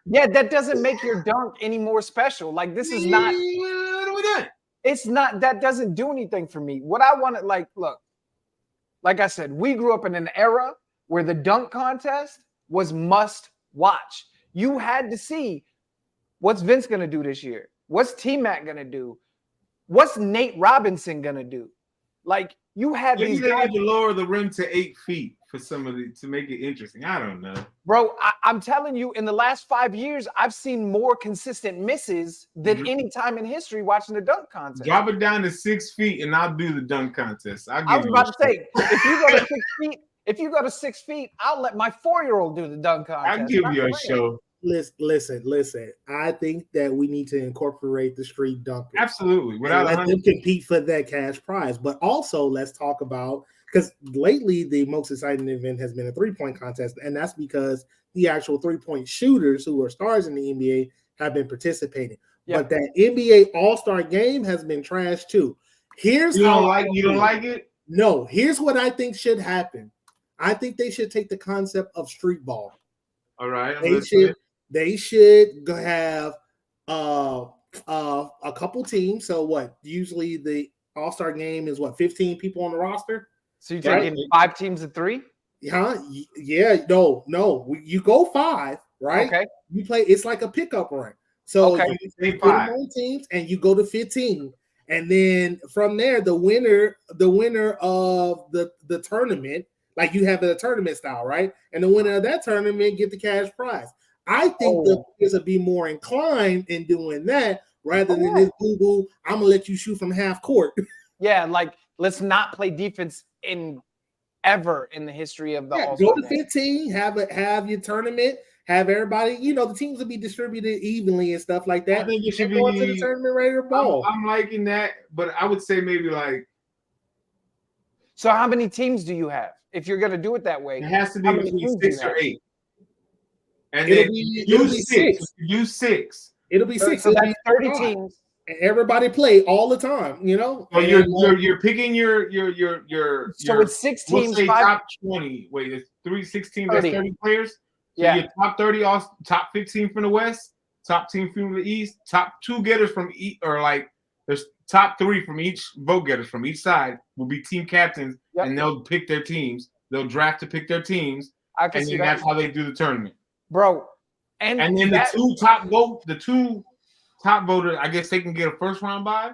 Yeah, that doesn't make your dunk any more special. Like this is not. What are we doing? It's not. That doesn't do anything for me. What I want to look. Like I said, we grew up in an era where the dunk contest was must watch. You had to see what's Vince going to do this year? What's T-Mac going to do? What's Nate Robinson going to do? Like you had these guys. You had to lower the rim to 8 feet for somebody to make it interesting. I don't know. Bro, I'm telling you, in the last 5 years, I've seen more consistent misses than any time in history watching the dunk contest. Drop it down to 6 feet and I'll do the dunk contest. I was about to say, if you go to 6 feet, I'll let my 4-year-old do the dunk contest. I'll give you a show. Listen. I think that we need to incorporate the street dunkers. Absolutely. Let them compete for that cash prize. But also, let's talk about, because lately the most exciting event has been a 3-point contest, and that's because the actual 3-point shooters who are stars in the NBA have been participating. Yep. But that NBA All-Star game has been trashed too. You don't like it? No, here's what I think should happen. I think they should take the concept of street ball. All right. They should have a couple teams. So what? Usually the All-Star game is 15 people on the roster. So you're taking 5 teams of 3? Yeah. No. You go 5, right? Okay. You play. It's like a pickup run. So you put them on teams and you go to 15, and then from there, the winner of the tournament, like you have a tournament style, right? And the winner of that tournament get the cash prize. I think the players would be more inclined in doing that rather than this boo-boo. I'm gonna let you shoot from half court. Yeah, like let's not play defense ever in the history of the All-Star go to 15, have your tournament, have everybody. The teams will be distributed evenly and stuff like that. I think it should be going to the tournament ready to ball. I'm liking that, but I would say maybe like. So how many teams do you have? If you're gonna do it that way, it has to be between 6 or 8. And it'll then be 6. Use 6. It'll be 6. So that's 30 teams. And everybody play all the time, So you're picking your. So it's 6 teams. We'll say top 20. Wait, it's 6 teams. That's 30 players. So your top 30, top 15 from the West, top team from the East, top 2 getters from each, or like there's top 3 from each vote getters from each side will be team captains, and they'll pick their teams. They'll draft to pick their teams, and then that's how they do the tournament, bro. And then the 2 top voters, I guess they can get a first round bye.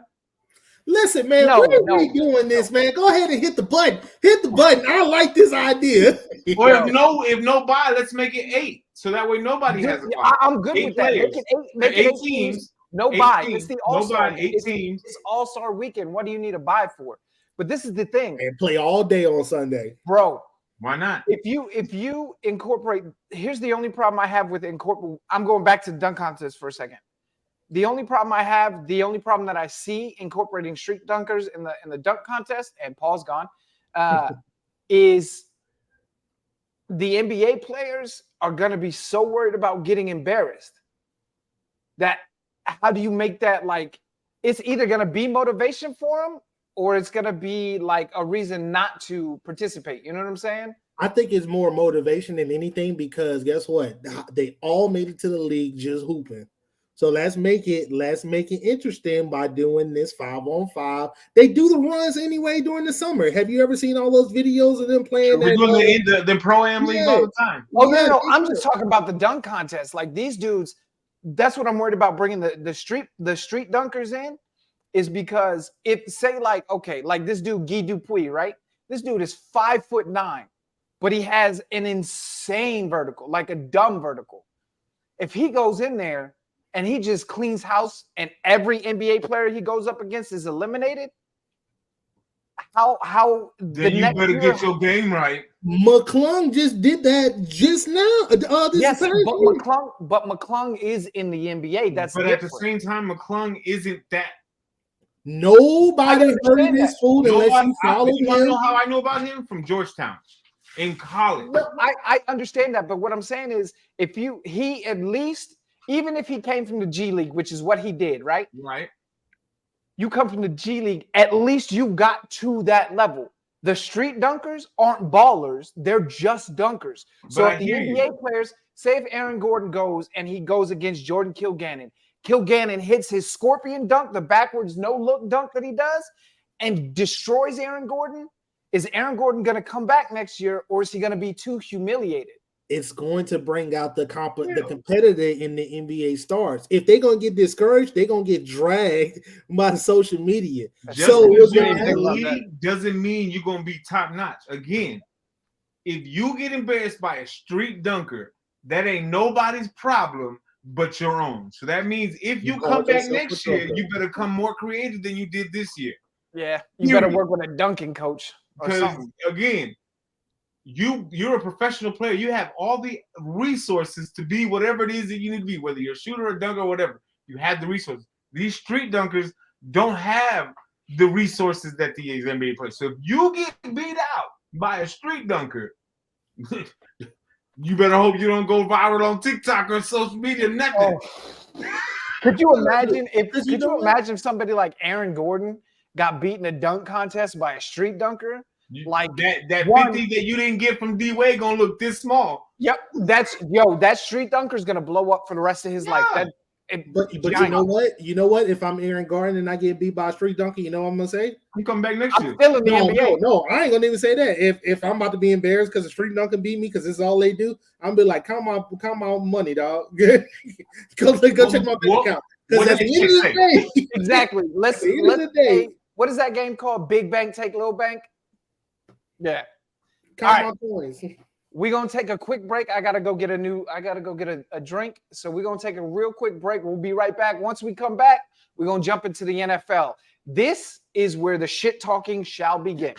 Listen, man, why are we doing this, man? Go ahead and hit the button. Hit the button. I like this idea. Well, if no bye, let's make it 8, so that way nobody has a bye. I'm good with that. Make it 8 teams. No bye. It's the All-Star. 8 teams. It's All-Star weekend. What do you need a bye for? But this is the thing. And play all day on Sunday, bro. Why not? If you incorporate, here's the only problem I have with incorporate. I'm going back to the dunk contest for a second. The only problem that I see incorporating street dunkers in the dunk contest, and Paul's gone, is the NBA players are going to be so worried about getting embarrassed that how do you make that like it's either going to be motivation for them or it's going to be like a reason not to participate. You know what I'm saying? I think it's more motivation than anything because guess what? They all made it to the league just hooping. So let's make it interesting by doing this 5-on-5. They do the runs anyway during the summer. Have you ever seen all those videos of them playing? We're doing the pro-am league all the time. Oh no, I'm just talking about the dunk contest. Like these dudes, that's what I'm worried about bringing the street dunkers in, is because if say like this dude Guy Dupuis, right? This dude is 5'9", but he has an insane vertical, like a dumb vertical. If he goes in there and he just cleans house and every NBA player he goes up against is eliminated, how then you better get your game right. McClung just did that just now. Yes, but McClung is in the NBA. But at the same time, McClung isn't that. Nobody heard this fool unless you follow him. You want to know how I know about him? From Georgetown in college. No, I understand that, but what I'm saying is he at least, even if he came from the G League, which is what he did, right? Right. You come from the G League, at least you got to that level. The street dunkers aren't ballers. They're just dunkers. So if the NBA players, say if Aaron Gordon goes and he goes against Jordan Kilgannon hits his scorpion dunk, the backwards no-look dunk that he does, and destroys Aaron Gordon, is Aaron Gordon going to come back next year, or is he going to be too humiliated? It's going to bring out the competitor in the NBA stars. If they're going to get discouraged, they're going to get dragged by the social media. Doesn't mean you're going to be top notch. Again, if you get embarrassed by a street dunker, that ain't nobody's problem but your own. So that means if you come back next year, you better come more creative than you did this year. Yeah, you better work with a dunking coach. Because again, you're a professional player. You have all the resources to be whatever it is that you need to be, whether you're a shooter or a dunker or whatever. You have the resources. These street dunkers don't have the resources that the NBA players. So if you get beat out by a street dunker, you better hope you don't go viral on TikTok or social media. Nothing. Could you imagine if somebody like Aaron Gordon got beat in a dunk contest by a street dunker? Like that 50 that you didn't get from D-Wade gonna look this small. Yep, that street dunker is gonna blow up for the rest of his life. But you know what? You know what? If I'm Aaron Gordon and I get beat by a street dunker, you know what I'm gonna say? I'm coming back next year. Still in the NBA. No, I ain't gonna even say that. If I'm about to be embarrassed because a street dunker beat me because this is all they do, I'm be like, count my money, dog. go check my bank account. Because at the end of the day, exactly. Let's say, what is that game called? Big Bank take Little Bank. Yeah. Count my coins. We're gonna take a quick break. I gotta go get a drink. So we're gonna take a real quick break. We'll be right back. Once we come back, we're gonna jump into the NFL. This is where the shit talking shall begin.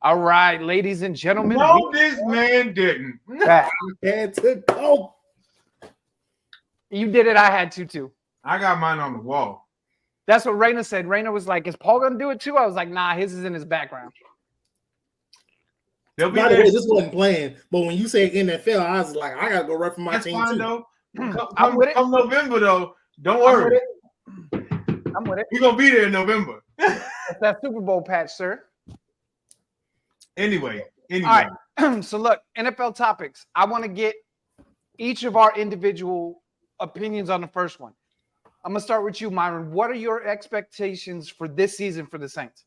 All right, ladies and gentlemen. No, this man didn't. I had to go. You did it. I had to too. I got mine on the wall. That's what Raina said. Raina was like, "Is Paul gonna do it too?" I was like, "Nah, his is in his background." By the way, this wasn't playing, but when you say NFL, I was like, I gotta go rep for my team too. Though. Come November though, don't worry. I'm with it. We're gonna be there in November. That's that Super Bowl patch, sir. Anyway. All right. So look, NFL topics. I want to get each of our individual opinions on the first one. I'm gonna start with you, Myron. What are your expectations for this season for the Saints?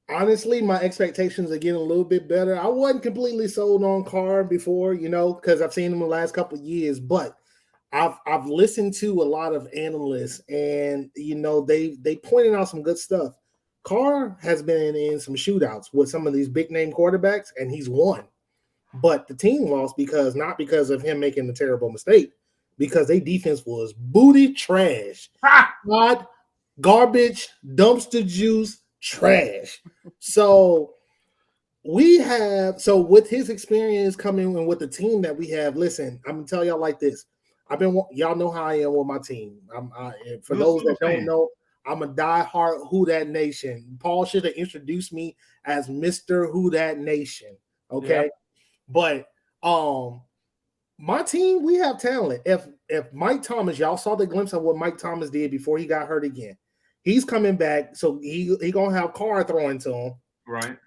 Honestly, my expectations are getting a little bit better. I wasn't completely sold on Carr before, because I've seen him the last couple of years, but I've listened to a lot of analysts, and they pointed out some good stuff. Carr has been in some shootouts with some of these big name quarterbacks, and he's won. But the team lost not because of him making a terrible mistake, because their defense was booty trash. God, garbage, dumpster juice, trash. So with his experience coming and with the team that we have, listen, I'm gonna tell y'all like this. Y'all know how I am with my team. For those that don't know, I'm a diehard Who Dat Nation. Paul should have introduced me as Mr. Who Dat Nation. Okay. Yep. But my team, we have talent. If Mike Thomas, y'all saw the glimpse of what Mike Thomas did before he got hurt again. He's coming back, so he gonna have Carr throwing to him. Right.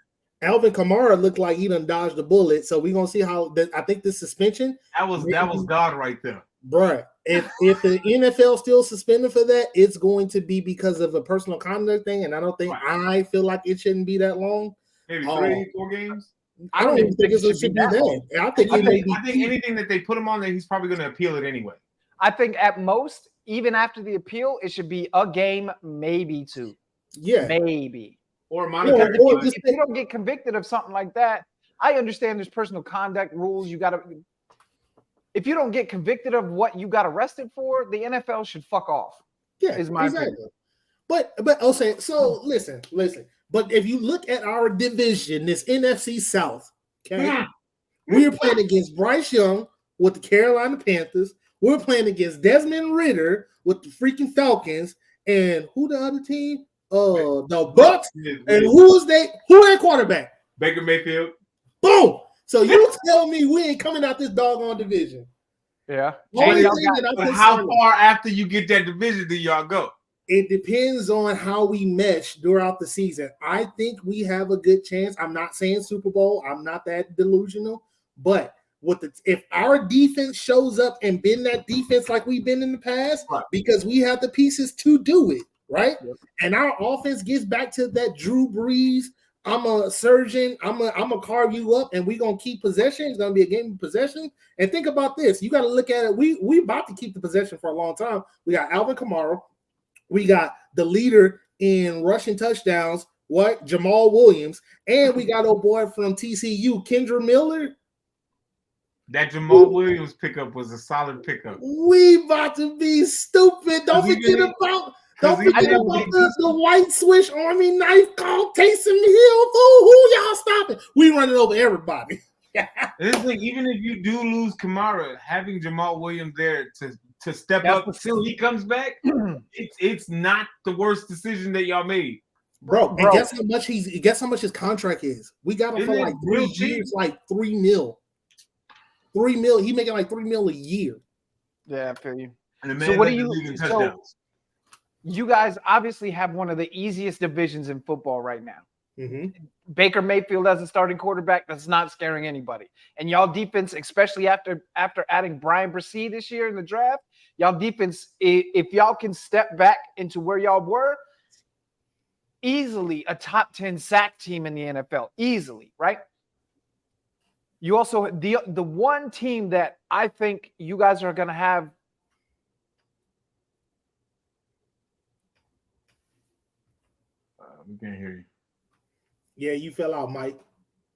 Alvin Kamara looked like he done dodged the bullet. So we're gonna see how. I think the suspension. That was God right there, bruh. If the NFL still suspended for that, it's going to be because of a personal conduct thing, and I don't think I feel like it shouldn't be that long. Maybe 3-4 games. I don't even think it should be that. I think anything that they put him on, that he's probably going to appeal it anyway. I think at most, even after the appeal, it should be a game, maybe 2. Yeah, maybe. Or if you don't get convicted of something like that, I understand there's personal conduct rules. You got to. If you don't get convicted of what you got arrested for, the NFL should fuck off. Yeah, is my opinion. But okay, so listen. But if you look at our division, this NFC South, okay, we are playing against Bryce Young with the Carolina Panthers. We're playing against Desmond Ridder with the freaking Falcons, and who the other team? The Bucks. And who their quarterback? Baker Mayfield. Boom. So you tell me we ain't coming out this doggone division. Yeah. But how far after you get that division do y'all go? It depends on how we mesh throughout the season. I think we have a good chance. I'm not saying Super Bowl. I'm not that delusional. But if our defense shows up and been that defense like we've been in the past, right, because we have the pieces to do it, right? Yep. And our offense gets back to that Drew Brees. I'm a surgeon. I'm a carve you up, and we're gonna keep possession. It's gonna be a game of possession. And think about this: you got to look at it. We about to keep the possession for a long time. We got Alvin Kamara. We got the leader in rushing touchdowns, Jamal Williams, and we got old boy from TCU, Kendra Miller. That Jamal Williams pickup was a solid pickup. We about to be stupid. Don't forget about the white Swiss Army knife called Taysom Hill. Who y'all stopping? We running over everybody. This thing, even if you do lose Kamara, having Jamal Williams there to step up until he comes back, it's not the worst decision that y'all made. Bro. And guess how much his contract is? We got him for like 3 years, like $3 million. $3 million. He making like $3 million a year. Yeah, I feel you. And so what do you? You guys obviously have one of the easiest divisions in football right now. Mm-hmm. Baker Mayfield as a starting quarterback, that's not scaring anybody. And y'all defense, especially after adding Brian Bresee this year in the draft, y'all defense, if y'all can step back into where y'all were, easily a top 10 sack team in the NFL. Easily, right? You also, the one team that I think you guys are going to have. We can't hear you. Yeah, you fell out, Mike.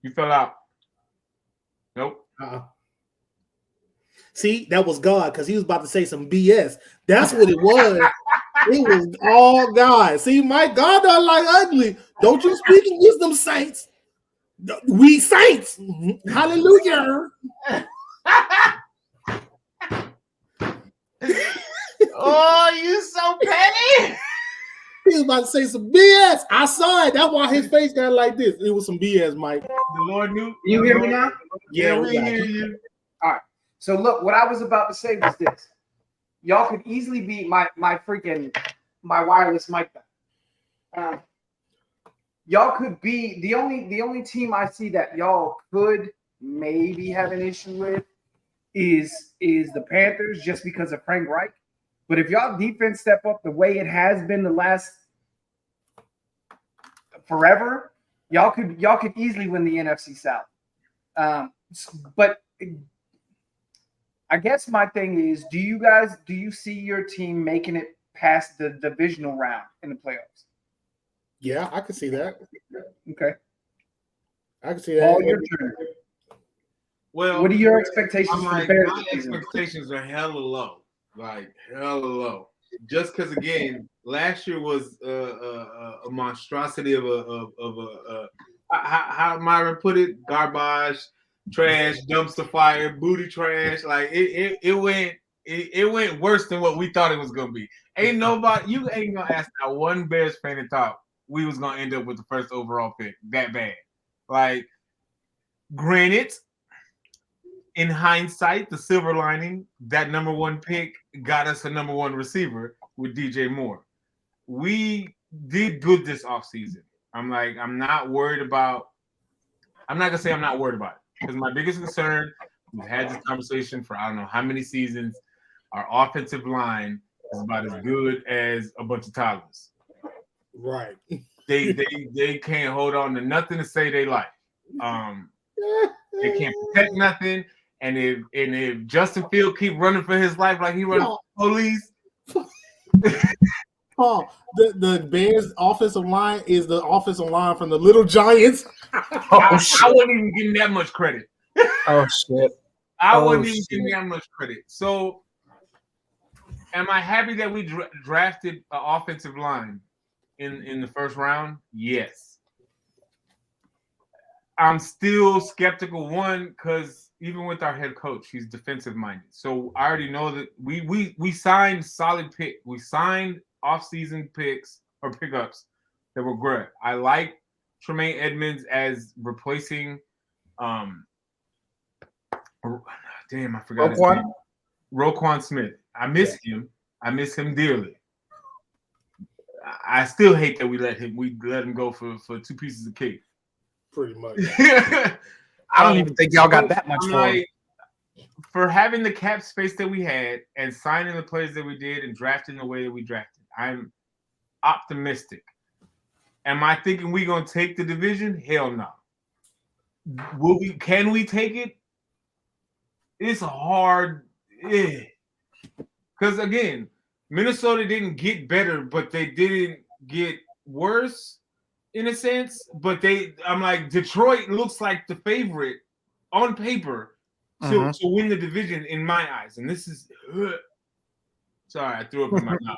You fell out. Nope. See, that was God because he was about to say some BS. That's what it was. It was all God. See, Mike, God don't like ugly. Don't you speak against them saints. We saints. Hallelujah. Oh, you so petty. He was about to say some BS. I saw it. That's why his face got like this. It was some BS, Mike. The Lord knew. You hear me now? Yeah, we hear you. All right. So look, what I was about to say was this. Y'all could easily be my wireless mic back. Y'all could be the only team I see that y'all could maybe have an issue with is the Panthers, just because of Frank Reich. But if y'all defense step up the way it has been the last forever, y'all could easily win the NFC South. But I guess my thing is, do you see your team making it past the divisional round in the playoffs? Yeah, I can see that. Okay. I can see that. All your turn. Well, what are your expectations for the Bears? My expectations are hella low. Like hella low. Just because again, last year was a monstrosity of a how Myron put it, garbage, trash, dumpster fire, booty trash. Like it went worse than what we thought it was gonna be. You ain't gonna ask that one Bears fan to thought we was gonna end up with the first overall pick that bad. Like, granted, in hindsight, the silver lining, that number 1 pick got us a number 1 receiver with DJ Moore. We did good this offseason. I'm not worried about I'm not gonna say I'm not worried about it because my biggest concern, we've had this conversation for I don't know how many seasons. Our offensive line is about as good as a bunch of toddlers. Right. They can't hold on to nothing to say they like. They can't protect nothing. And if Justin Field keep running for his life like he runs for police. Paul, the Bears offensive line is the offensive line from the Little Giants. I wasn't even getting that much credit. Oh shit. I wasn't even getting that much credit. So am I happy that we drafted an offensive line in the first round? Yes. I'm still skeptical, one, because even with our head coach, he's defensive minded. So I already know that we signed solid pick. We signed off-season picks or pickups that were good. I like Tremaine Edmonds as replacing I forgot his name. Roquan Smith. I miss him. I miss him dearly. I still hate that we let him go for 2 pieces of cake. Pretty much. I don't even think y'all got that much for him. For having the cap space that we had and signing the players that we did and drafting the way that we drafted, I'm optimistic. Am I thinking we're gonna take the division? Hell no. Can we take it? It's hard. Because again, Minnesota didn't get better, but they didn't get worse in a sense. But I'm like, Detroit looks like the favorite on paper to win the division in my eyes. And this is sorry, I threw up in my mouth.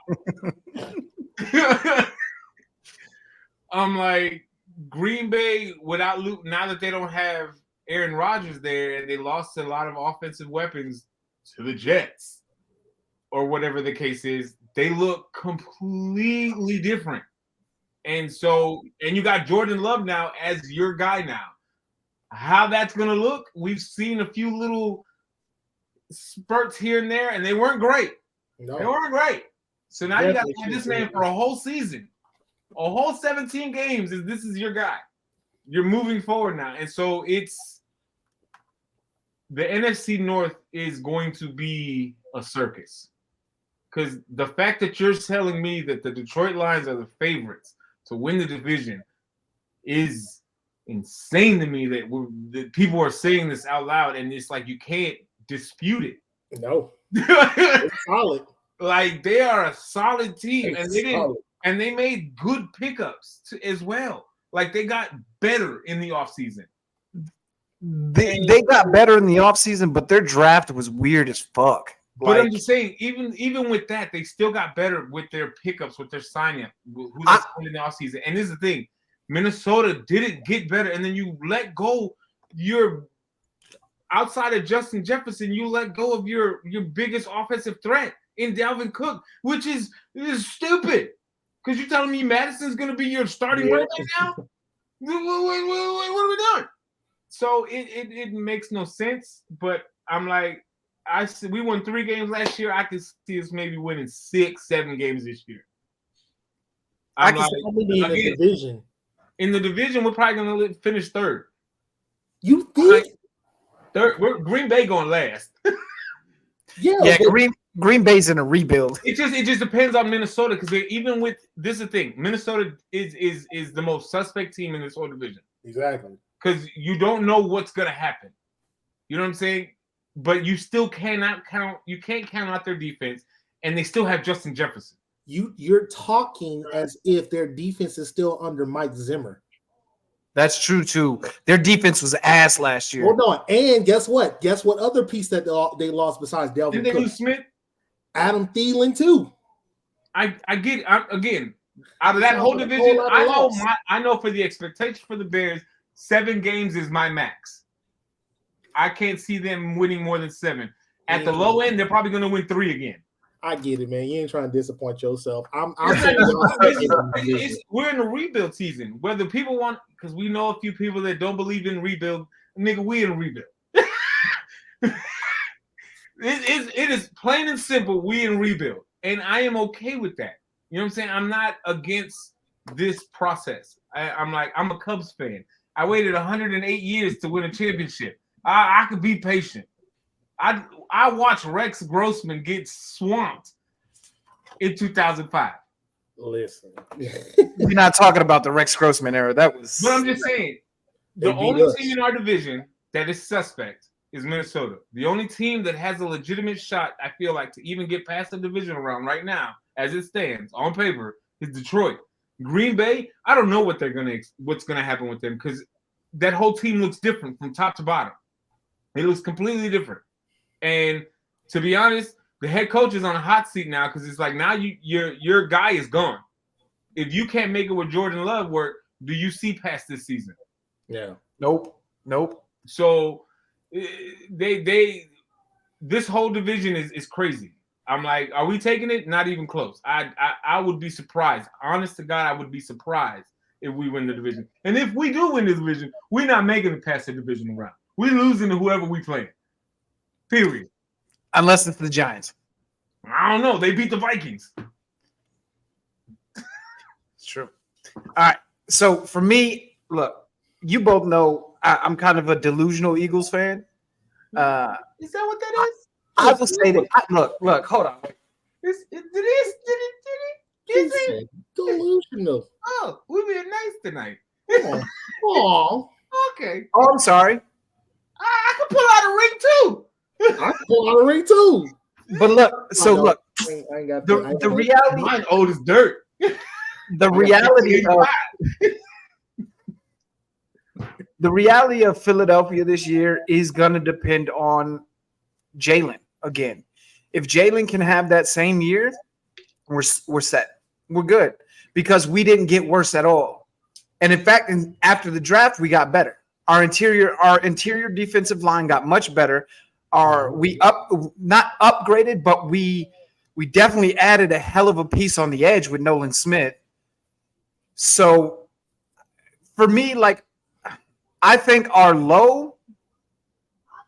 I'm like, Green Bay without Luke, now that they don't have Aaron Rodgers there and they lost a lot of offensive weapons to the Jets or whatever the case is, they look completely different. And you got Jordan Love now as your guy now. How that's going to look, we've seen a few little spurts here and there, and they weren't great. No. They weren't great. So now you got to have this man for a whole season. A whole 17 games this is your guy. You're moving forward now. And so it's the NFC North is going to be a circus. Because the fact that you're telling me that the Detroit Lions are the favorites to win the division is insane to me that people are saying this out loud, and it's like you can't dispute it. No. It's solid. Like they are a solid team, and they made good pickups as well. Like they got better in the offseason. They got better in the offseason, but their draft was weird as fuck. But I'm just saying, even with that, they still got better with their pickups, with their signing, who they signed in the offseason. And this is the thing, Minnesota didn't get better, and then you let go your outside of Justin Jefferson, you let go of your biggest offensive threat in Dalvin Cook, which is stupid. Because you're telling me Madison's going to be your starting running back now? What are we doing? So it makes no sense. But I'm like, we won 3 games last year. I could see us maybe winning 6, 7 games this year. I can see in the division. In the division, we're probably going to finish 3rd. You think? Third, Green Bay going last. Yeah, Green Bay's in a rebuild. It just depends on Minnesota, because even with this is the thing, Minnesota is the most suspect team in this whole division. Exactly. Because you don't know what's gonna happen. You know what I'm saying? But you still cannot count. You can't count out their defense, and they still have Justin Jefferson. You're talking as if their defense is still under Mike Zimmer. That's true too. Their defense was ass last year. Hold on, and guess what? Guess what other piece that they lost besides Dalvin Didn't they Cook? lose Smith? Adam Thielen too. I get again out of that whole division. I know for the expectation for the Bears, 7 games is my max. I can't see them winning more than 7. At the low end, they're probably going to win 3 again. I get it, man. You ain't trying to disappoint yourself. I'm we're in a rebuild season. Whether people want, because we know a few people that don't believe in rebuild. Nigga, we in a rebuild. It is plain and simple. We in rebuild, and I am okay with that. You know what I'm saying? I'm not against this process. I'm a Cubs fan. I waited 108 years to win a championship. I could be patient. I watched Rex Grossman get swamped in 2005. Listen, We're not talking about the Rex Grossman era. That was. But I'm just saying, the only team in our division that is suspect is Minnesota. The only team that has a legitimate shot, I feel like, to even get past the divisional round right now, as it stands on paper, is Detroit. Green Bay, I don't know what's gonna happen with them because that whole team looks different from top to bottom. It looks completely different. And to be honest, the head coach is on a hot seat now because it's like now your guy is gone. If you can't make it with Jordan Love work, do you see past this season? Yeah. Nope. So this whole division is crazy. I'm like, are we taking it? Not even close. I would be surprised. Honest to God, I would be surprised if we win the division. And if we do win the division, we're not making it past the divisional round. We're losing to whoever we play. Period. Unless it's the Giants. I don't know. They beat the Vikings. It's true. All right. So for me, look, you both know I'm kind of a delusional Eagles fan. Is that what that is? I will say that. Look, hold on. Did it? Delusional. Oh, we're being nice tonight. Oh, Okay. Oh, I'm sorry. I can pull out a ring too. I pull out a ring too. But look, so look, I ain't got the reality, Mine old as dirt. The reality of Philadelphia this year is going to depend on Jalen again. If Jalen can have that same year, we're set. We're good because we didn't get worse at all. And in fact, after the draft, we got better. Our interior defensive line got much better. Not upgraded, but we definitely added a hell of a piece on the edge with Nolan Smith. So for me, like, I think our low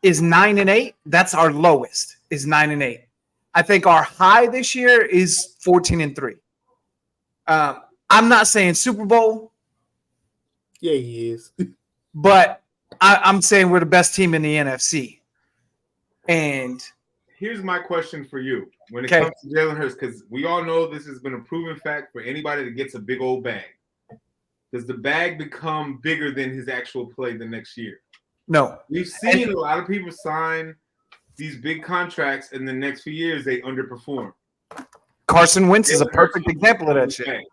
is 9-8. That's our lowest is 9-8. I think our high this year is 14-3. I'm not saying Super Bowl. Yeah, he is. But I'm saying we're the best team in the NFC. And here's my question for you when it comes to Jalen Hurts, because we all know this has been a proven fact for anybody that gets a big old bag. Does the bag become bigger than his actual play the next year? No. We've seen a lot of people sign these big contracts, and the next few years they underperform. Carson Wentz is a perfect example of that shit.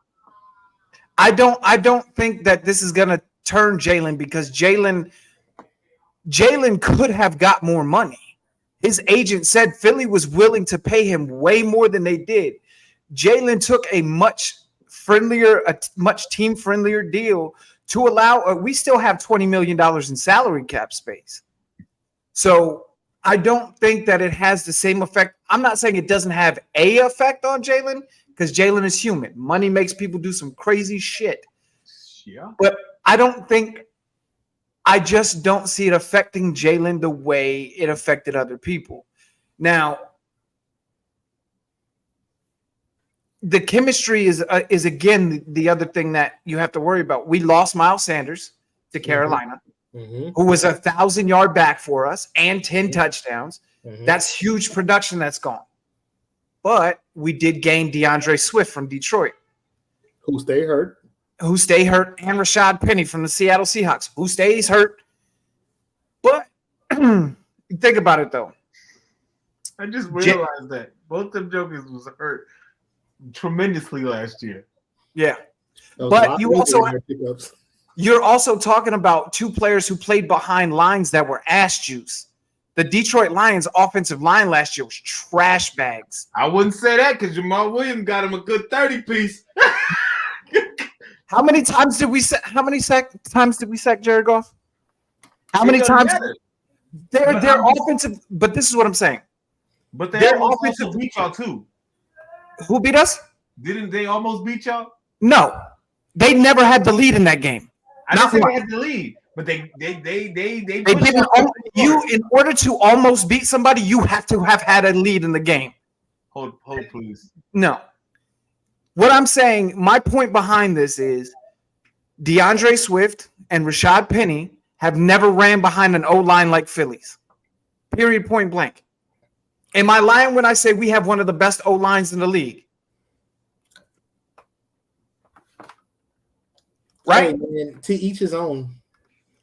I don't think that this is gonna turn Jalen because Jalen could have got more money. His agent said Philly was willing to pay him way more than they did. Jalen took a much team friendlier deal to allow. We still have $20 million in salary cap space, so I don't think that it has the same effect. I'm not saying it doesn't have a effect on Jalen because Jalen is human. Money makes people do some crazy shit. Yeah, but I just don't see it affecting Jalen the way it affected other people. Now, the chemistry is again the other thing that you have to worry about. We lost Miles Sanders to Carolina, who was a 1,000-yard back for us and 10 touchdowns. That's huge production that's gone. But we did gain DeAndre Swift from Detroit, who stayed hurt, and Rashad Penny from the Seattle Seahawks, who stays hurt. But think about it, though. I just realized that both them jokers was hurt tremendously last year. Yeah. But you're also talking about two players who played behind lines that were ass juice. The Detroit Lions offensive line last year was trash bags. I wouldn't say that because Jamal Williams got him a good 30 piece. How many times did we sack Jared Goff? How many times? They're offensive, but this is what I'm saying. But they're offensive beat y'all too. Who beat us? Didn't they almost beat y'all? No, they never had the lead in that game. I didn't say they had the lead, but they didn't. You, in order to almost beat somebody, you have to have had a lead in the game. Hold, please. No. What I'm saying, my point behind this is DeAndre Swift and Rashad Penny have never ran behind an O-line like Philly's. Period, point blank. Am I lying when I say we have one of the best O-lines in the league? Right? Hey, man, to each his own.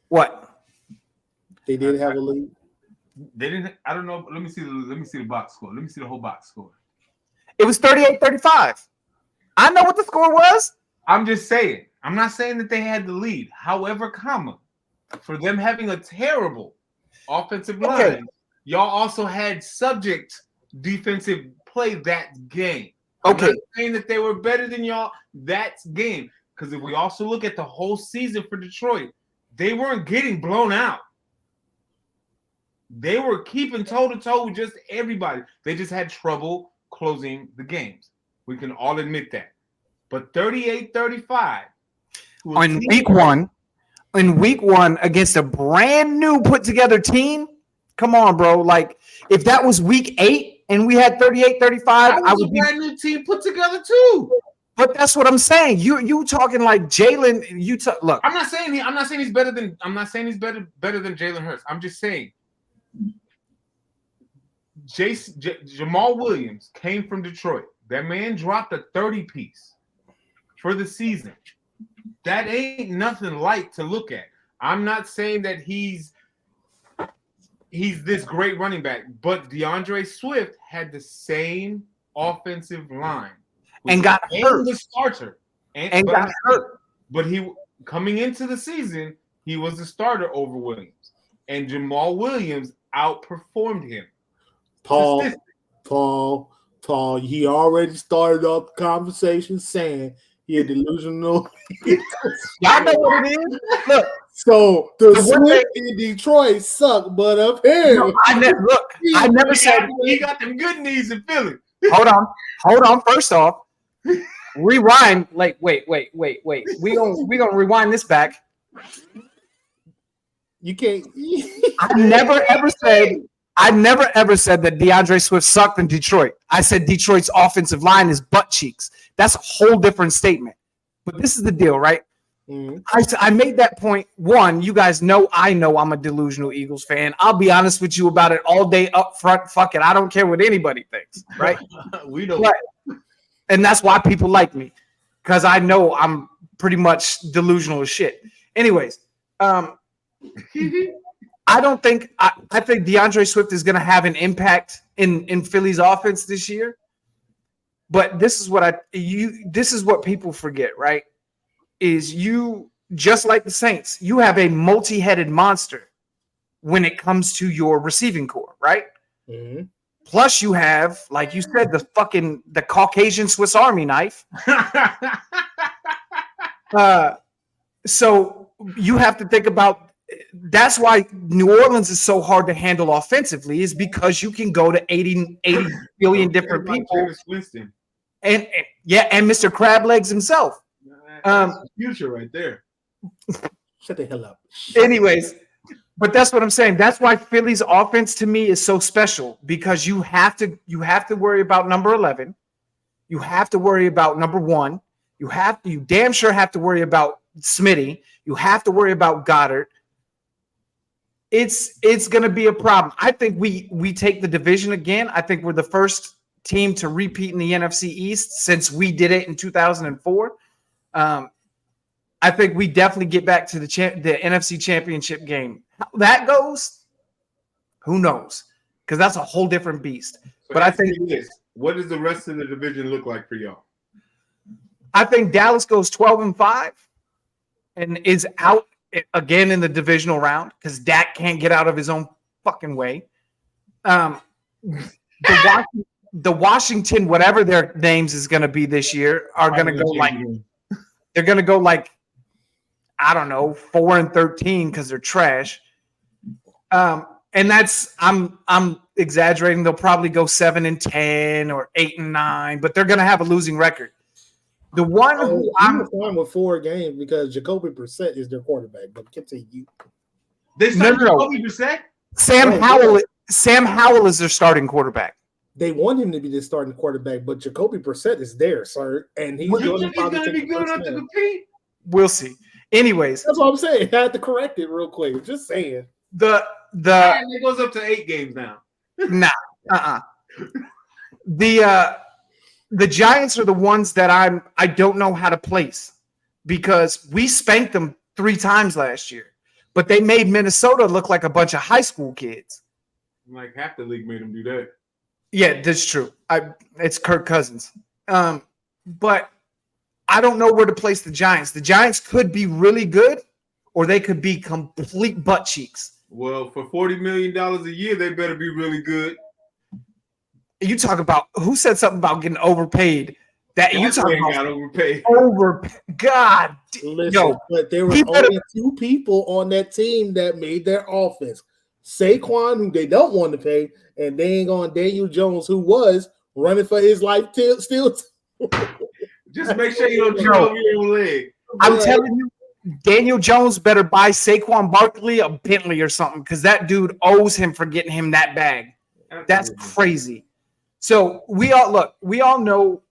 What? They did have a lead. They didn't. I don't know. Let me see the box score. Let me see the whole box score. It was 38-35. I know what the score was. I'm just saying. I'm not saying that they had the lead. However, for them having a terrible offensive line, y'all also had subject defensive play that game. I'm not saying that they were better than y'all that game. Because if we also look at the whole season for Detroit, they weren't getting blown out. They were keeping toe-to-toe with just everybody. They just had trouble closing the games. We can all admit that. But 38-35. In week one against a brand new put-together team, come on, bro. Like, if that was week 8 and we had 38-35, I would be a brand new team put together too. But that's what I'm saying. You talking like Jalen. Look. I'm not saying he's better than Jalen Hurts. I'm just saying Jamal Williams came from Detroit. That man dropped a 30-piece for the season. That ain't nothing light to look at. I'm not saying that he's this great running back, but DeAndre Swift had the same offensive line and got hurt. The starter and got hurt. But he coming into the season, he was the starter over Williams, and Jamal Williams outperformed him. Paul, he already started off the conversation saying he had delusional. Y'all know what it is? Look. So the Swift in Detroit suck, but up here. No, I never said he got them good knees in Philly. Hold on. First off, rewind. Like, wait. We gonna rewind this back. You can't. I never ever said that DeAndre Swift sucked in Detroit. I said Detroit's offensive line is butt cheeks. That's a whole different statement. But this is the deal, right? Mm-hmm. I made that point. One, you guys know I'm a delusional Eagles fan. I'll be honest with you about it all day up front. Fuck it. I don't care what anybody thinks, right? We don't. Right. And that's why people like me, because I know I'm pretty much delusional as shit. Anyways, I think DeAndre Swift is going to have an impact in Philly's offense this year. But this is what people forget, right? Is you, just like the Saints, you have a multi-headed monster when it comes to your receiving core, right? Mm-hmm. Plus you have, like you said, the Caucasian Swiss Army knife. So you have to think about, that's why New Orleans is so hard to handle offensively, is because you can go to 80 billion different people. And Mr. Crab Legs himself. Future right there. Shut the hell up. Anyways, but that's what I'm saying. That's why Philly's offense to me is so special, because you have to worry about number 11. You have to worry about number 1. You damn sure have to worry about Smitty. You have to worry about Goddard. It's going to be a problem. I think we take the division again. I think we're the first team to repeat in the NFC East since we did it in 2004. I think we definitely get back to the NFC Championship game. How that goes, who knows? Because that's a whole different beast. So but I think what does the rest of the division look like for y'all? I think Dallas goes 12-5 and is out again in the divisional round because Dak can't get out of his own fucking way. The Washington, whatever their names is going to be this year, are going to go like they're going to go like, I don't know, 4-13 because they're trash. And that's I'm exaggerating. They'll probably go 7-10 or 8-9, but they're going to have a losing record. The one who I'm fine with 4 games because Jacoby Brissett is their quarterback. But continue. They signed Jacoby Brissett. Sam Howell is their starting quarterback. They want him to be the starting quarterback, but Jacoby Brissett is there, sir, and he's going to be good enough to compete. We'll see. Anyways, that's what I'm saying. I had to correct it real quick. Just saying. It goes up to 8 games now. Nah. The Giants are the ones that I don't know how to place because we spanked them 3 times last year, but they made Minnesota look like a bunch of high school kids. Like half the league made them do that. Yeah, that's true. It's Kirk Cousins. But I don't know where to place the Giants. The Giants could be really good or they could be complete butt cheeks. Well, for $40 million a year, they better be really good. You talk about who said something about getting overpaid. That you talk about got overpaid. God, listen, but there were only 2 people on that team that made their offense. Saquon, who they don't want to pay, and they ain't on Daniel Jones, who was running for his life still. Just make sure you don't trip over your own leg. I'm telling you, Daniel Jones better buy Saquon Barkley a Bentley or something because that dude owes him for getting him that bag. That's crazy. So we all know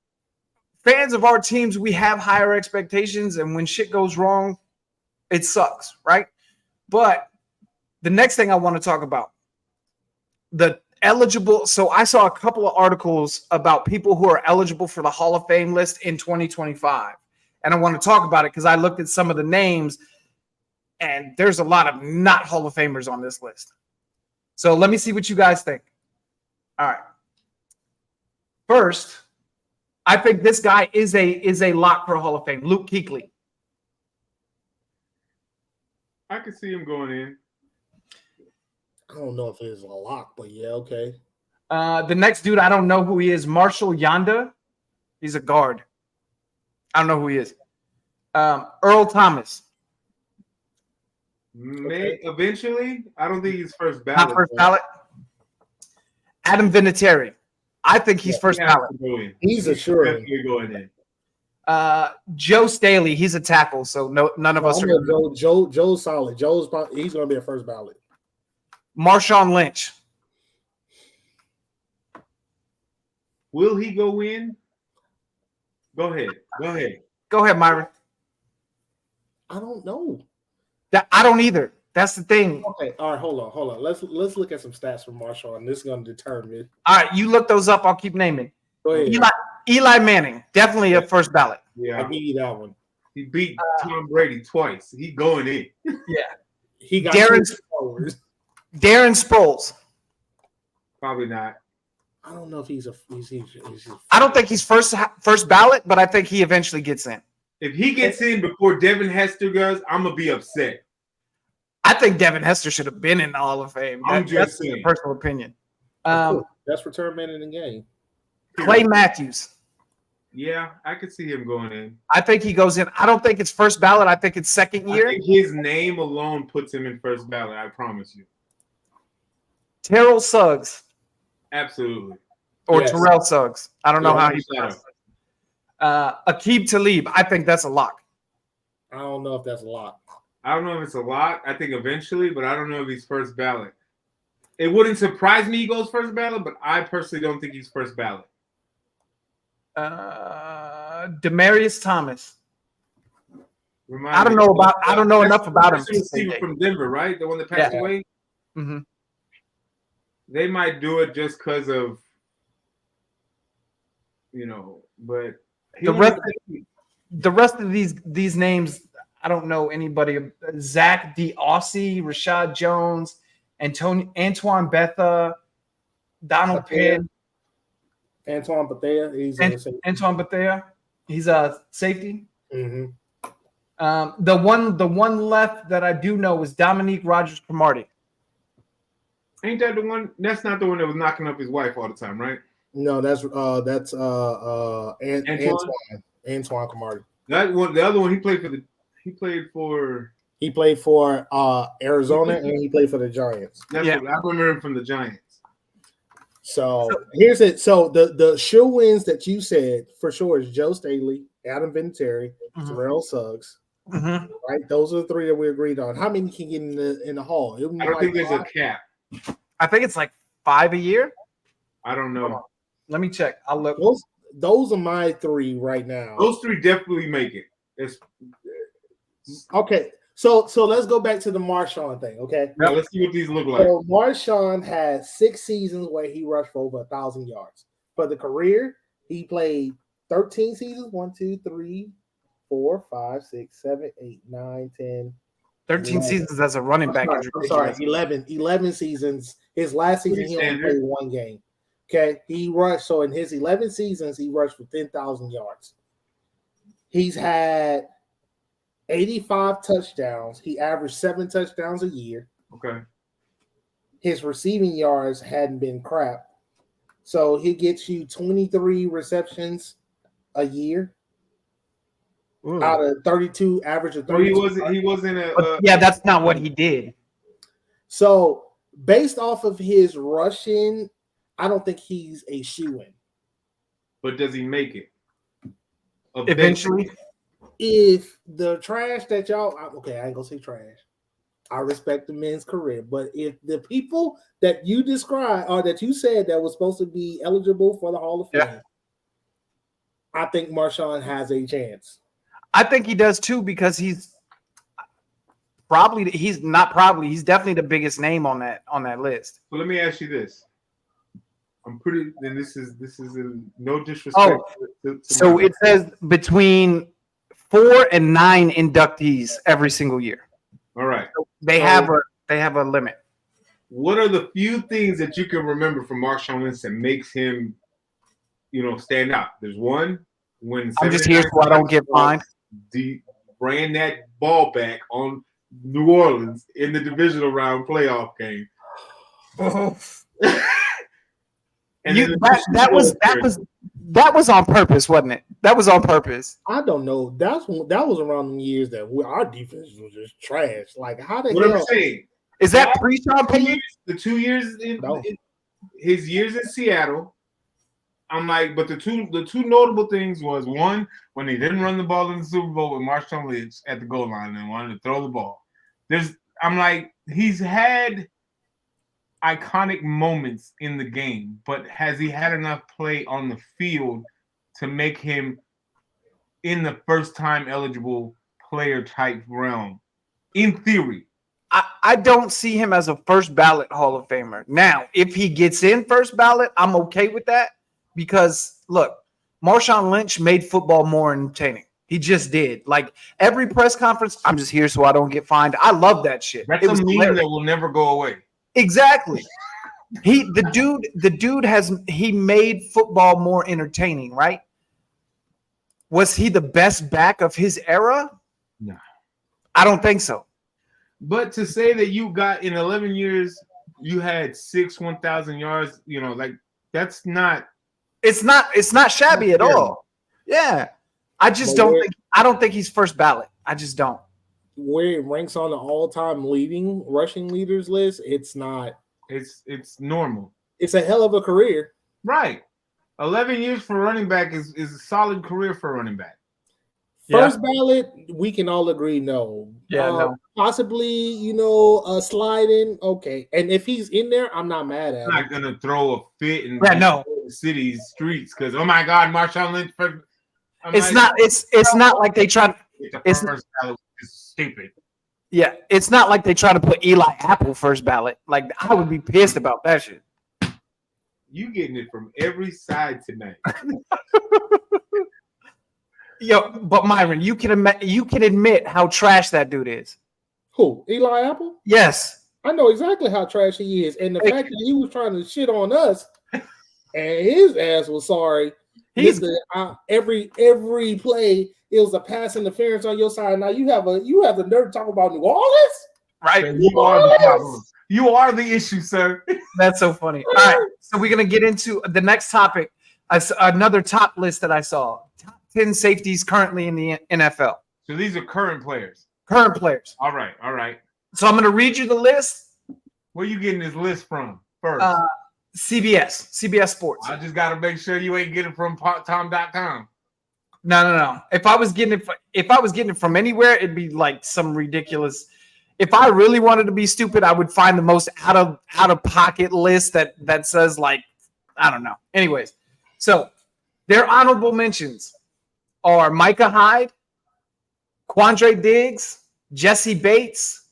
fans of our teams, we have higher expectations, and when shit goes wrong, it sucks, right? But the next thing I want to talk about, the eligible. So I saw a couple of articles about people who are eligible for the Hall of Fame list in 2025. And I want to talk about it because I looked at some of the names, and there's a lot of not Hall of Famers on this list. So let me see what you guys think. All right. First, I think this guy is a lock for a Hall of Fame. Luke Kuechly. I can see him going in. I don't know if it's a lock, but yeah, okay. The next dude, I don't know who he is. Marshall Yanda. He's a guard. I don't know who he is. Earl Thomas. Eventually, I don't think he's first ballot. Not first ballot. Adam Vinatieri. I think he's first ballot. He's a sure. Definitely going in. Joe Staley. He's a tackle, so none of us are. Joe's solid. He's going to be a first ballot. Marshawn Lynch. Will he go in? Go ahead, Myron. I don't know. I don't either. That's the thing. Okay, all right, hold on. Let's look at some stats from Marshawn. This is going to determine. All right, you look those up. I'll keep naming. Go ahead. Eli Manning, definitely a first ballot. Yeah, I'll give you that one. He beat Tom Brady twice. He going in. Yeah, he got Darren Sproles. Probably not. I don't know if he's I don't think he's first ballot, but I think he eventually gets in. If he gets in before Devin Hester does, I'm gonna be upset. I think Devin Hester should have been in the Hall of Fame. That's a personal opinion. Best return man in the game. Clay Matthews. Yeah, I could see him going in. I think he goes in. I don't think it's first ballot. I think it's second year. I think his name alone puts him in first ballot. I promise you. Terrell Suggs. Absolutely. Or yes. Terrell Suggs. I don't know how he's Aqib Talib. I think that's a lock. I don't know if that's a lock. I don't know if it's a lock. I think eventually, but I don't know if he's first ballot. It wouldn't surprise me he goes first ballot, but I personally don't think he's first ballot. Demaryius Thomas. I don't know enough about him. Receiver from Denver, right? The one that passed away. Mm-hmm. They might do it just because of, but the rest of these names, I don't know anybody. Zach DeOssie, Rashad Jones, Antoine Betha, Donald Penn. Antoine Bethea. Antoine Bethea. He's a safety. Mm-hmm. The one left that I do know is Dominique Rodgers-Cromartie. Ain't that the one? That's not the one that was knocking up his wife all the time, right? No, that's Antoine Cromartie. That one, the other one, he played for Arizona and he played for the Giants. I remember him from the Giants. So here's it. So the sure wins that you said for sure is Joe Staley, Adam Vinatieri, Terrell Suggs. Mm-hmm. Right, those are the 3 that we agreed on. How many can get in the hall? I don't think there's a cap. I think it's like 5 a year. I don't know. Let me check. I'll look. Those are my 3 right now. Those 3 definitely make it. Okay. So let's go back to the Marshawn thing. Okay. Now let's see what these look like. So Marshawn had 6 seasons where he rushed for over 1,000 yards. For the career, he played 13 seasons. 1, 2, 3, 4, 5, 6, 7, 8, 9, 10. 13 11. seasons as a running back. I'm sorry, 11 seasons. His last season, he only played 1 game. Okay, he rushed. So in his 11 seasons, he rushed for 10,000 yards. He's had 85 touchdowns. He averaged 7 touchdowns a year. Okay. His receiving yards hadn't been crap. So he gets you 23 receptions a year. Ooh. Out of 32, average of 32. So he wasn't that's not what he did. So based off of his rushing, I don't think he's a shoo-in. But does he make it? Eventually? If the trash that y'all, okay, I ain't gonna say trash. I respect the men's career, but if the people that you described or that you said that was supposed to be eligible for the Hall of Fame, I think Marshawn has a chance. I think he does too, because he's definitely the biggest name on that list. So let me ask you this. This is no disrespect. So it says between 4 and 9 inductees every single year. All right. So they have a limit. What are the few things that you can remember from Marshawn Lynch that makes him, stand out? There's one when I'm just here so I don't get fined. Ran that ball back on New Orleans in the divisional round playoff game. And that was on purpose, wasn't it? That was on purpose. I don't know. That was around the years that our defense was just trash. Like how the what hell? I'm saying is that pre-Sean Payton? The 2 years in his years in Seattle. I'm like, but the two notable things was one when they didn't run the ball in the Super Bowl with Marshawn Lynch at the goal line and wanted to throw the ball. I'm like, he's had iconic moments in the game, but has he had enough play on the field to make him in the first time eligible player type realm? In theory, I don't see him as a first ballot Hall of Famer. Now, if he gets in first ballot, I'm okay with that, because look, Marshawn Lynch made football more entertaining. He just did. Like every press conference, I'm just here so I don't get fined. I love that shit. That's a meme that will never go away. Exactly. The dude made football more entertaining, right? Was he the best back of his era? No. I don't think so. But to say that you got in 11 years, you had 1,000 yards, that's not. It's not shabby at all. Yeah. I don't think he's first ballot. I just don't. Where it ranks on the all-time leading rushing leaders list, it's not. It's normal. It's a hell of a career. Right. 11 years for running back is a solid career for a running back. First ballot, we can all agree no. Yeah, no. Possibly, sliding. Okay. And if he's in there, I'm not mad at him. I'm not going to throw a fit in the city's streets because, oh my God, Marshawn Lynch. It's not like they try. First ballot is stupid. Yeah, it's not like they try to put Eli Apple first ballot. Like, I would be pissed about that shit. You getting it from every side tonight. Yo, but Myron, you can admit how trash that dude is. Who? Eli Apple? Yes. I know exactly how trash he is. And the fact that he was trying to shit on us and his ass was sorry. Every play, it was a pass interference on your side. Now you have the nerve to talk about New Orleans? Right. You are the problem. You are the issue, sir. That's so funny. All right. So we're going to get into the next topic. Another top list that I saw. Top 10 safeties currently in the NFL. So these are current players. Current players. All right. So I'm going to read you the list. Where are you getting this list from first? CBS Sports. I just got to make sure you ain't getting it from tom.com. No. If I was getting it from anywhere, it'd be like some ridiculous. If I really wanted to be stupid, I would find the most out of pocket list that says like, I don't know. Anyways, so their honorable mentions are Micah Hyde, Quandre Diggs, Jesse Bates,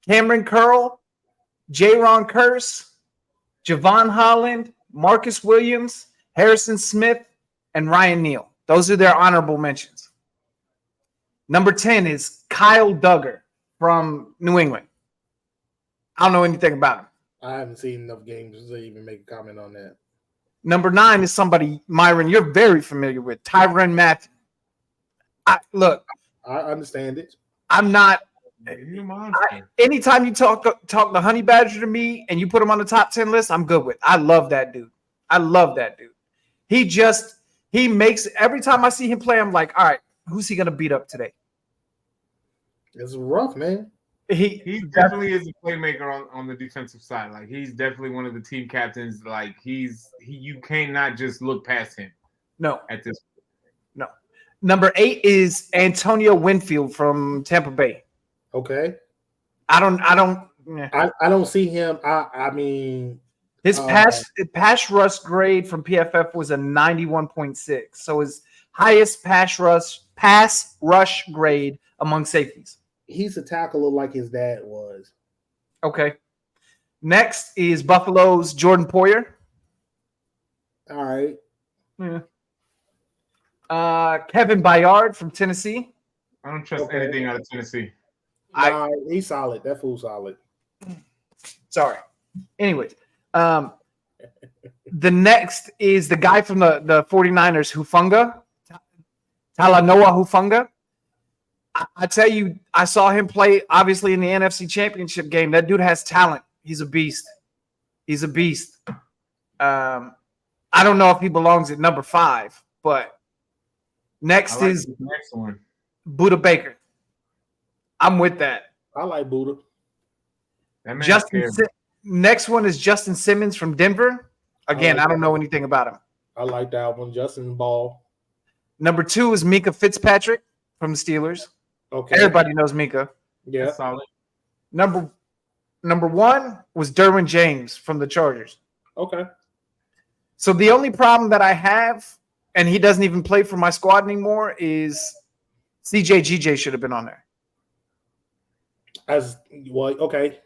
Cameron Curl, Jaron Curse, Javon Holland, Marcus Williams, Harrison Smith, and Ryan Neal. Those are their honorable mentions. Number 10 is Kyle Duggar from New England. I don't know anything about him. I haven't seen enough games to even make a comment on that. Number 9 is somebody, Myron, you're very familiar with, Tyrann Mathieu. Look, I understand it. I'm not. Anytime you talk the Honey Badger to me and you put him on the top 10 list, I'm good with. I love that dude. He makes, every time I see him play, I'm like, all right, who's he gonna beat up today? It's rough, man. He definitely is a playmaker on the defensive side. Like, he's definitely one of the team captains. Like, you cannot just look past him. No. At this point. No. Number 8 is Antonio Winfield from Tampa Bay. Okay. I don't see him. I mean, his pass rush grade from PFF was a 91.6. So his highest pass rush grade among safeties. He's a tackler like his dad was. Okay. Next is Buffalo's Jordan Poyer. All right. Yeah. Kevin Byard from Tennessee. I don't trust anything out of Tennessee. He's solid. That fool's solid. Sorry. Anyways, the next is the guy from the 49ers, Hufanga. Talanoa Hufanga. I tell you, I saw him play, obviously, in the NFC Championship game. That dude has talent. He's a beast. I don't know if he belongs at number 5, but next is the next one. Budda Baker. I'm with that. I like Budda. Next one is Justin Simmons from Denver. Again, I don't know anything about him. I like that one. Justin Ball. Number 2 is Minka Fitzpatrick from the Steelers. Okay. Everybody knows Minka. Yeah. That's solid. Number 1 was Derwin James from the Chargers. Okay. So the only problem that I have, and he doesn't even play for my squad anymore, is CJ should have been on there. Okay.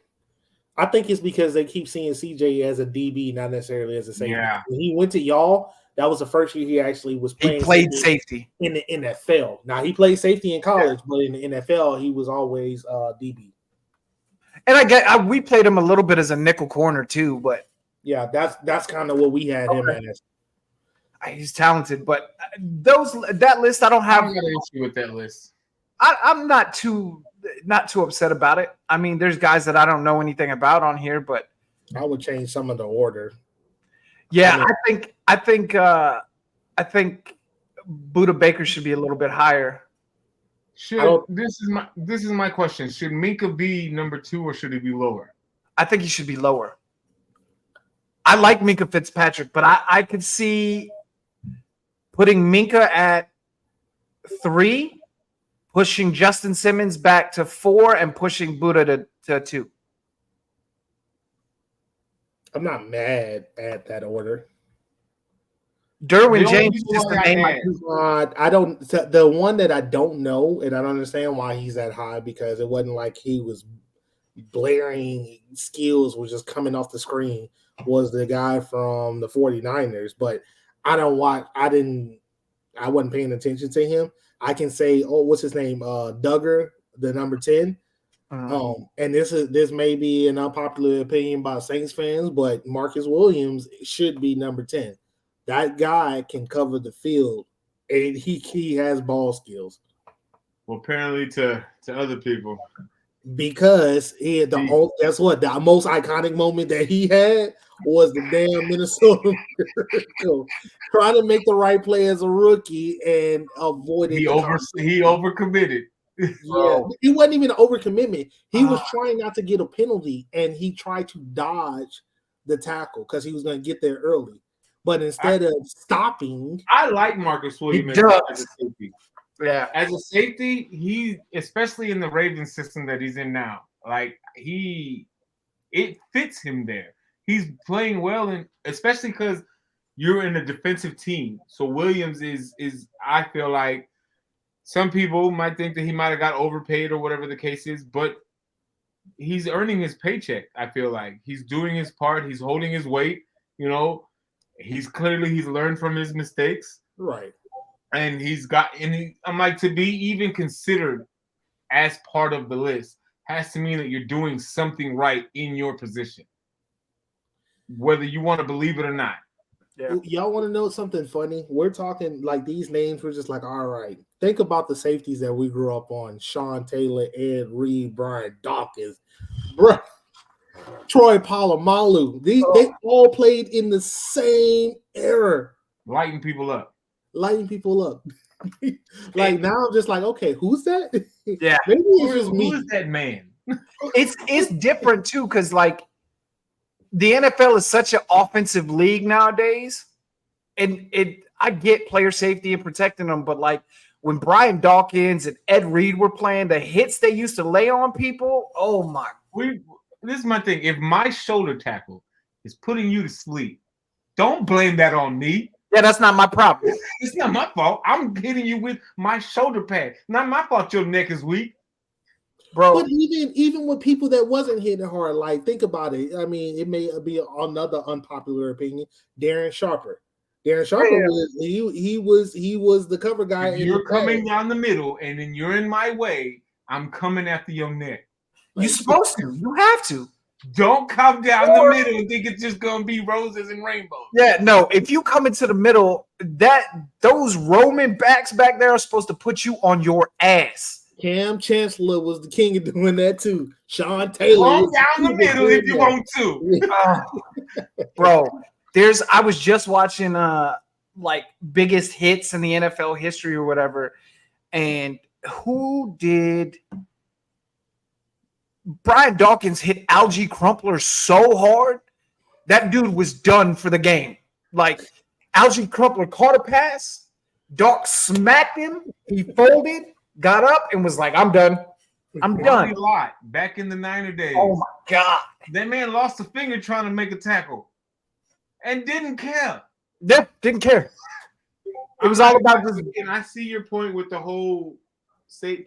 I think it's because they keep seeing CJ as a DB, not necessarily as a safety. Yeah. When he went to y'all, that was the first year he actually was playing. He played safety in the NFL. Now, he played safety in college, but in the NFL, he was always DB. And we played him a little bit as a nickel corner too, but yeah, that's kind of what we had him as. He's talented, but that list I don't have. I'm got an issue with that list. I'm not too upset about it. I mean, there's guys that I don't know anything about on here, but I would change some of the order. Yeah, I think Budda Baker should be a little bit higher. This is my question. Should Minka be number 2 or should he be lower? I think he should be lower. I like Minka Fitzpatrick, but I could see putting Minka at 3, pushing Justin Simmons back to 4, and pushing Budda to 2. I'm not mad at that order. Derwin James is just the name I don't. The one that I don't know, and I don't understand why he's that high, because it wasn't like he was blaring skills was just coming off the screen, was the guy from the 49ers. But I wasn't paying attention to him. I can say, what's his name? Duggar, the number 10. And this may be an unpopular opinion by Saints fans, but Marcus Williams should be number 10. That guy can cover the field, and he has ball skills. Well, apparently to other people, because he had guess what? The most iconic moment that he had was the damn Minnesota Miracle trying to make the right play as a rookie and avoided. He overcommitted. Yeah, he wasn't even an overcommitment. He was trying not to get a penalty, and he tried to dodge the tackle because he was going to get there early. But instead of stopping, I like Marcus Williams as a safety. Yeah, as a safety, he, especially in the Ravens system that he's in now, like it fits him there. He's playing well, and especially because you're in a defensive team. So Williams is I feel like Some people might think that he might have got overpaid or whatever the case is, but he's earning his paycheck. I feel like he's doing his part. He's holding his weight. You know, he's learned from his mistakes. Right. And I'm like, to be even considered as part of the list has to mean that you're doing something right in your position, whether you want to believe it or not. Yeah. Y'all want to know something funny? We're talking like these names. We're just like, all right. Think about the safeties that we grew up on: Sean Taylor, Ed Reed, Brian Dawkins, Troy Polamalu. They all played in the same era, lighting people up. Like now, I'm just like, okay, who's that? Yeah, maybe it's just me. Who is that man? It's different too, because like the NFL is such an offensive league nowadays, and I get player safety and protecting them, but like when Brian Dawkins and Ed Reed were playing, the hits they used to lay on people, oh my! This is my thing. If my shoulder tackle is putting you to sleep, don't blame that on me. Yeah, that's not my problem. It's not my fault. I'm hitting you with my shoulder pad. Not my fault your neck is weak. Bro. But even with people that wasn't hitting hard, like think about it. I mean, it may be another unpopular opinion. Darren Sharper was he was the cover guy. If you're coming down the middle and then you're in my way, I'm coming after your neck. You're supposed to. You have to. Don't come down the middle and think it's just gonna be roses and rainbows. Yeah, no. If you come into the middle, those Roman backs back there are supposed to put you on your ass. Cam Chancellor was the king of doing that too. Sean Taylor. Come down the middle if you want to. Bro, I was just watching like biggest hits in the NFL history or whatever, and who did Brian Dawkins hit Algie Crumpler so hard that dude was done for the game. Like Algie Crumpler caught a pass, Dawk smacked him, he folded, got up, and was like, "I'm done. I'm done." A lot back in the Niner days. Oh my god, that man lost a finger trying to make a tackle and didn't care. Yeah, didn't care. It was all about this. And I see your point with the whole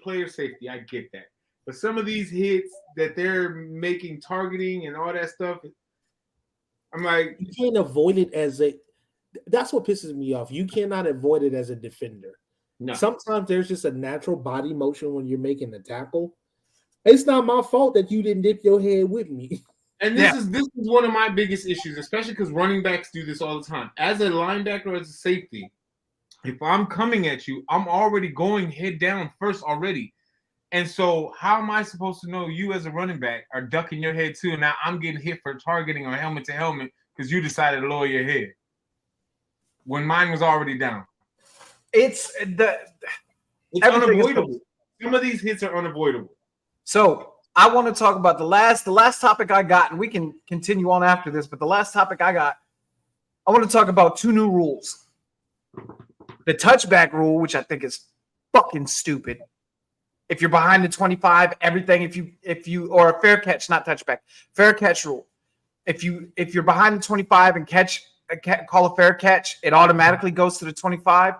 player safety. I get that. But some of these hits that they're making, targeting and all that stuff, I'm like, you can't avoid it as that's what pisses me off. You cannot avoid it as a defender. No. Sometimes there's just a natural body motion when you're making the tackle. It's not my fault that you didn't dip your head with me. And this is one of my biggest issues, especially because running backs do this all the time. As a linebacker, as a safety, if I'm coming at you, I'm already going head down first already. And so how am I supposed to know you as a running back are ducking your head too, and now I'm getting hit for targeting or helmet to helmet because you decided to lower your head when mine was already down? It's unavoidable. Some of these hits are unavoidable. So I want to talk about the last topic I got, and we can continue on after this, but the last topic I want to talk about two new rules. The touchback rule, which I think is fucking stupid. If you're behind the 25, everything, if you or a fair catch, not touchback, fair catch rule. If you're behind the 25 and call a fair catch, it automatically goes to the 25.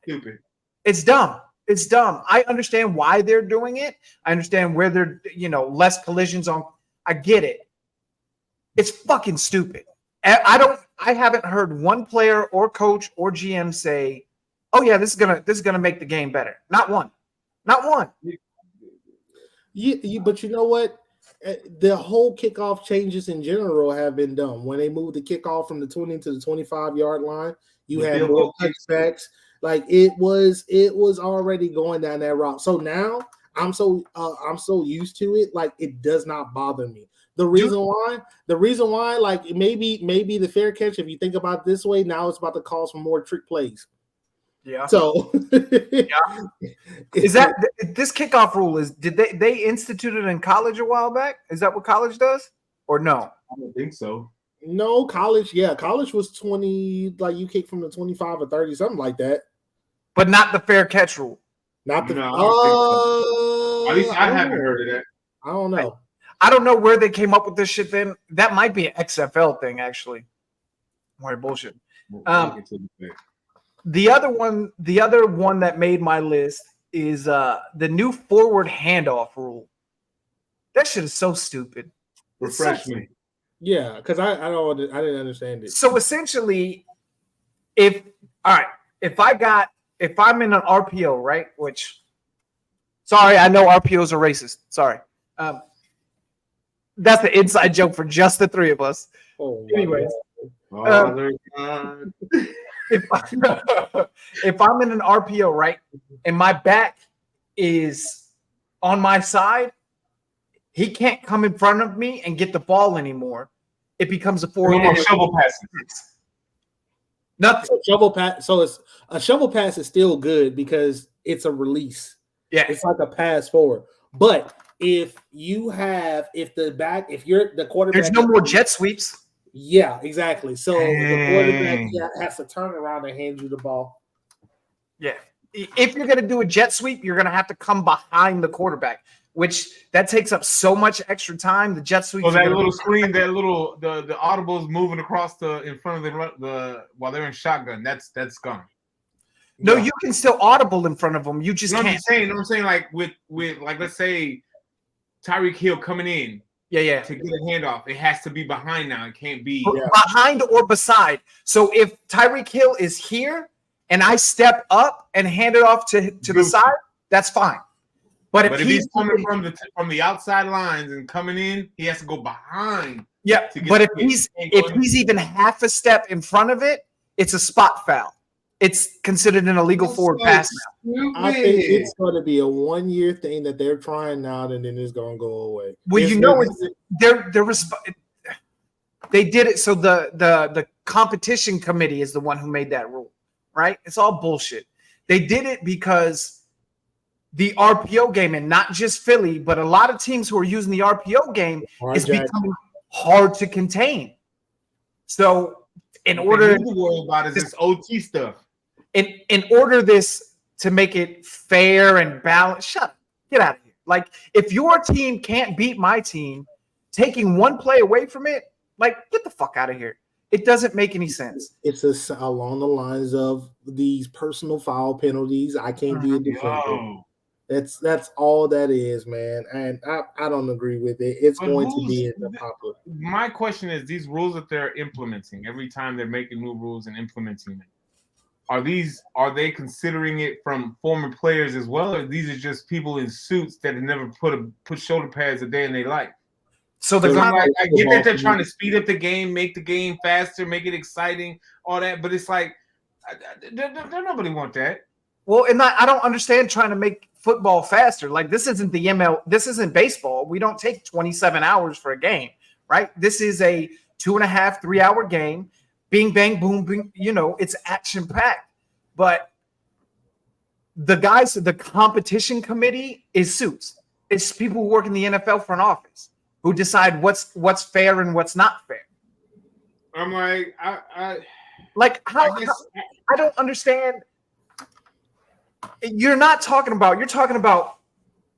Stupid. It's dumb. It's dumb. I understand why they're doing it. I understand where they're, less collisions on. I get it. It's fucking stupid. I haven't heard one player or coach or GM say, "Oh yeah, this is gonna make the game better." Not one. Not one. But you know what? The whole kickoff changes in general have been done. When they moved the kickoff from the 20 to the 25-yard line, you had more touchbacks. Like it was already going down that route. So now I'm so used to it. Like it does not bother me. The reason why, like maybe the fair catch, if you think about it this way, now it's about to cause for more trick plays. Yeah. So is that this kickoff rule did they institute it in college a while back? Is that what college does? Or no? I don't think so. No, college was 20, like you kick from the 25 or 30, something like that. But not the fair catch rule. Not the At least I haven't heard of that. I don't know. I don't know where they came up with this shit then. That might be an XFL thing, actually. More bullshit. The other one that made my list is the new forward handoff rule. That shit is so stupid. Refresh me. Yeah, because I didn't understand it. So essentially, if I'm in an RPO, right? Which, sorry, I know RPOs are racist. Sorry. That's the inside joke for just the three of us. Oh, anyways, if I'm in an RPO, right, and my back is on my side, he can't come in front of me and get the ball anymore. It becomes a forward. No more shovel passes. Nothing. So it's a shovel pass is still good because it's a release. Yeah, it's like a pass forward. But if you're the quarterback, there's no more jet sweeps. Yeah, exactly. So the quarterback has to turn around and hand you the ball. Yeah. If you're going to do a jet sweep, you're going to have to come behind the quarterback, which that takes up so much extra time. The jet sweep. So that little screen, the audibles moving across in front of the while they're in shotgun. That's gone. No, you can still audible in front of them. You just can't. I'm saying like with like let's say Tyreek Hill coming in. Yeah. To get a handoff, it has to be behind now. It can't be behind or beside. So if Tyreek Hill is here and I step up and hand it off to the side, that's fine. But if he's coming from the outside lines and coming in, he has to go behind. Yeah, but if he's even half a step in front of it, it's a spot foul. It's considered an illegal forward pass now. I think it's going to be a 1-year thing that they're trying out, and then it's going to go away. Well, they did it. So the competition committee is the one who made that rule, right? It's all bullshit. They did it because the RPO game, and not just Philly, but a lot of teams who are using the RPO game is becoming hard to contain. So in order to worry about is this OT stuff. In order this to make it fair and balanced, get out of here. Like, if your team can't beat my team, taking one play away from it, like, get the fuck out of here. It doesn't make any sense. It's along the lines of these personal foul penalties. I can't be a defender. That's all that is, man. And I don't agree with it. It's going to be in the popular. My question is, these rules that they're implementing, every time they're making new rules and implementing them, are they considering it from former players as well, or these are just people in suits that have never put shoulder pads a day in their life? So I get that they're trying to speed up the game, make the game faster, make it exciting, all that, but it's like, nobody want that. Well, and I don't understand trying to make football faster. Like, this isn't the ML. This isn't baseball. We don't take 27 hours for a game, right? This is a 2.5, 3 hour game. Bing, bang, boom, bing. It's action packed. But the competition committee is suits. It's people who work in the NFL front office who decide what's fair and what's not fair. I'm like, I don't understand. You're talking about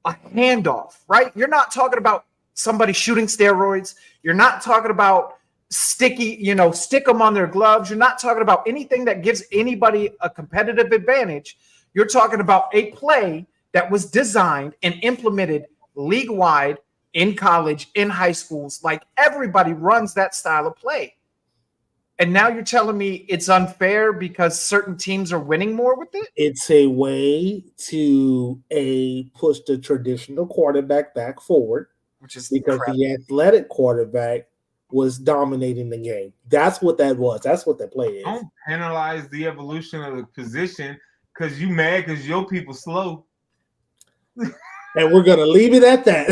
a handoff, right? You're not talking about somebody shooting steroids. You're not talking about stick them on their gloves. You're not talking about anything that gives anybody a competitive advantage. You're talking about a play that was designed and implemented league-wide in college, in high schools. Like, everybody runs that style of play. And now you're telling me it's unfair because certain teams are winning more with it? It's a way to push the traditional quarterback back forward, which is because the athletic quarterback was dominating the game. That's what that was. That's what that play is. Don't penalize the evolution of the position because you mad because your people slow. And we're gonna leave it at that.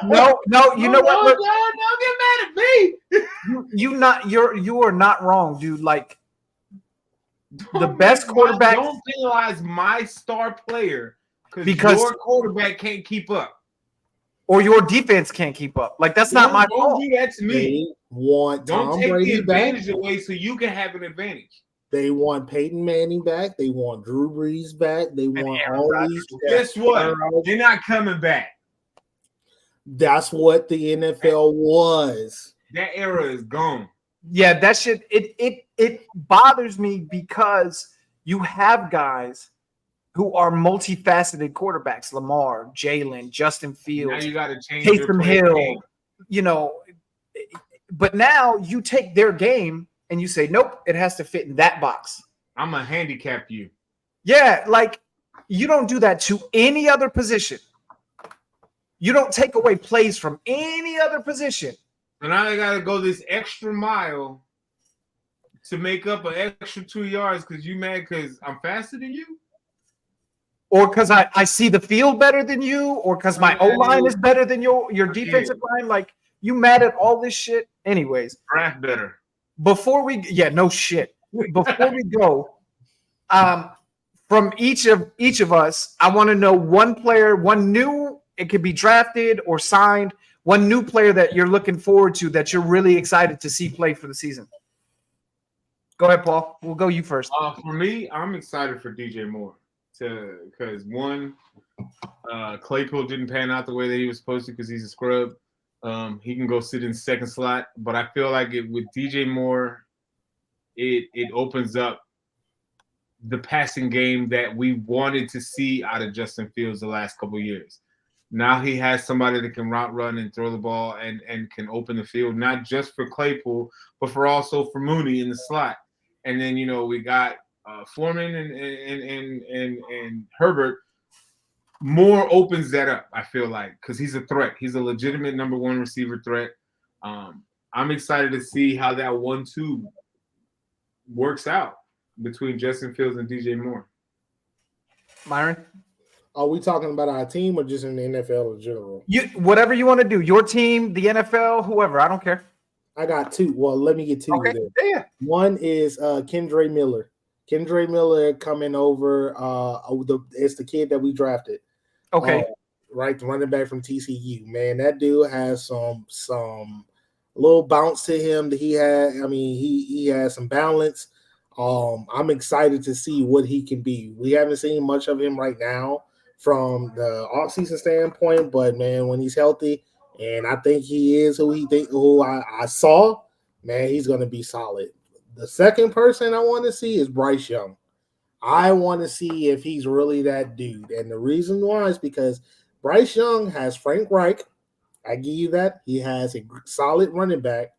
No, you know what? Don't get mad at me. You are not wrong, dude. Like, the best quarterback. Don't penalize my star player because your quarterback can't keep up, or your defense can't keep up. Like, that's not my fault. Don't do that to me. Don't take the advantage away so you can have an advantage. They want Peyton Manning back. They want Drew Brees back. They want all these. Guess what? They're not coming back. That's what the NFL was. That era is gone. Yeah, that shit. It bothers me because you have guys who are multifaceted quarterbacks: Lamar, Jalen, Justin Now Fields, you got to change your Taysom play. Hill. You know, but now you take their game and you say, nope, it has to fit in that box. I'm gonna handicap you. Yeah, like you don't do that to any other position. You don't take away plays from any other position. And now I gotta go this extra mile to make up an extra 2 yards because you mad because I'm faster than you? Or because I see the field better than you, or because my O-line is better than your defensive line. Like, you mad at all this shit? Anyways. Draft better. Before we no shit. Before we go, from each of us, I want to know one player, one new, it could be drafted or signed, one new player that you're looking forward to that you're really excited to see play for the season. Go ahead, Paul. We'll go you first. For me, I'm excited for DJ Moore because one, Claypool didn't pan out the way that he was supposed to because he's a scrub. He can go sit in second slot, but I feel like with DJ Moore, it opens up the passing game that we wanted to see out of Justin Fields the last couple of years. Now he has somebody that can route run and throw the ball and can open the field, not just for Claypool, but also for Mooney in the slot. And then, we got Foreman and Herbert. Moore opens that up, I feel like, because he's a threat. He's a legitimate number one receiver threat. I'm excited to see how that 1-2 works out between Justin Fields and DJ Moore. Myron? Are we talking about our team or just in the NFL in general? Whatever you want to do. Your team, the NFL, whoever. I don't care. I got two. Well, let me get two. Okay. Yeah. One is Kendra Miller. Kendra Miller coming over. It's the kid that we drafted. Okay. Right, the running back from TCU. Man, that dude has some little bounce to him that he had. I mean, he has some balance. I'm excited to see what he can be. We haven't seen much of him right now from the offseason standpoint, but man, when he's healthy, and I think he is who I saw, man, he's going to be solid. The second person I want to see is Bryce Young. I want to see if he's really that dude. And the reason why is because Bryce Young has Frank Reich. I give you that. He has a solid running back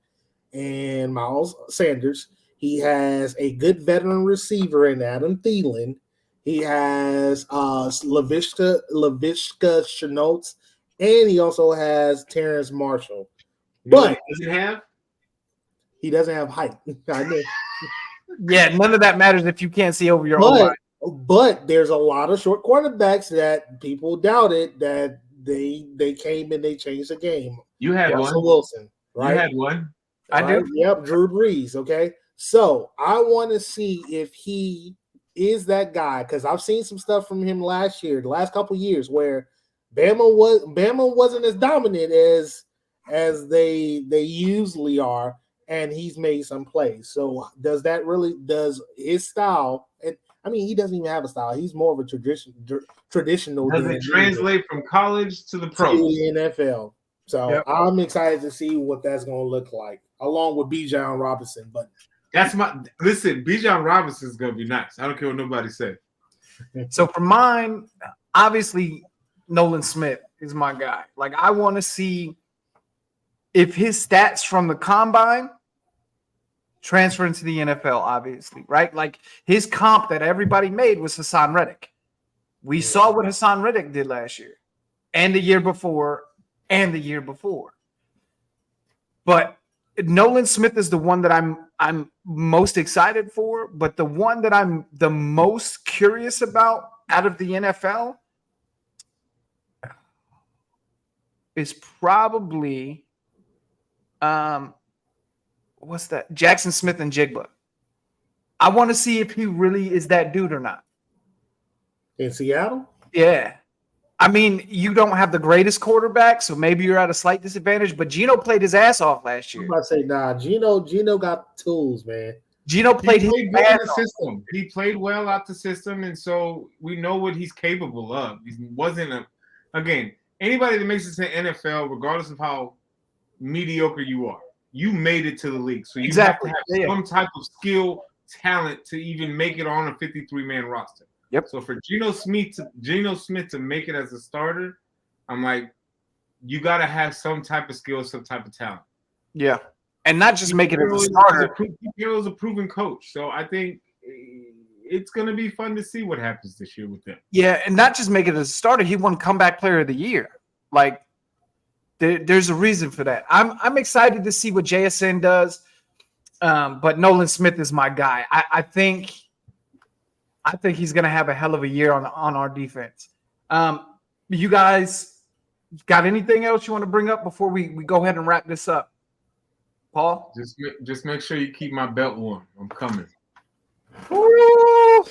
and Miles Sanders. He has a good veteran receiver in Adam Thielen. He has Laviska Shenaults, and he also has Terrence Marshall. But he doesn't have height. I know. Yeah, none of that matters if you can't see over your own line. But there's a lot of short quarterbacks that people doubted that they came and they changed the game. You had Russell one. Wilson, right? You had one. I do. Yep, Drew Brees. Okay, so I want to see if he is that guy because I've seen some stuff from him last year, the last couple of years, where Bama wasn't as dominant as they usually are, and he's made some plays. So does his style? And I mean, he doesn't even have a style. He's more of a traditional. Does it translate from college to the pros? To the NFL. So yep. I'm excited to see what that's going to look like, along with Bijan Robinson. But Bijan Robinson is going to be nice. I don't care what nobody says. So for mine, obviously, Nolan Smith is my guy. Like, I want to see if his stats from the combine transfer into the NFL, obviously, right? Like, his comp that everybody made was Hassan Reddick. We saw what Hassan Reddick did last year and the year before and the year before. But Nolan Smith is the one that I'm most excited for, but the one that I'm the most curious about out of the NFL is probably what's that? Jackson Smith and Jigba. I want to see if he really is that dude or not. In Seattle? Yeah. I mean, you don't have the greatest quarterback, so maybe you're at a slight disadvantage, but Geno played his ass off last year. I'm about to say, nah, Geno got tools, man. Geno played his ass off. System. He played well out the system, and so we know what he's capable of. He wasn't again, anybody that makes it to the NFL, regardless of how mediocre you are, you made it to the league. So you have to have some type of skill, talent to even make it on a 53-man roster. Yep. So for Geno Smith to make it as a starter, I'm like, you got to have some type of skill, some type of talent. Yeah. And not just make it as a starter. Hero's a proven coach. So I think it's going to be fun to see what happens this year with him. Yeah, and not just make it as a starter. He won comeback player of the year. Like, there's a reason for that. I'm excited to see what JSN does. But Nolan Smith is my guy. I think he's going to have a hell of a year on our defense. You guys got anything else you want to bring up before we go ahead and wrap this up? Paul? Just make sure you keep my belt warm. I'm coming. Woo!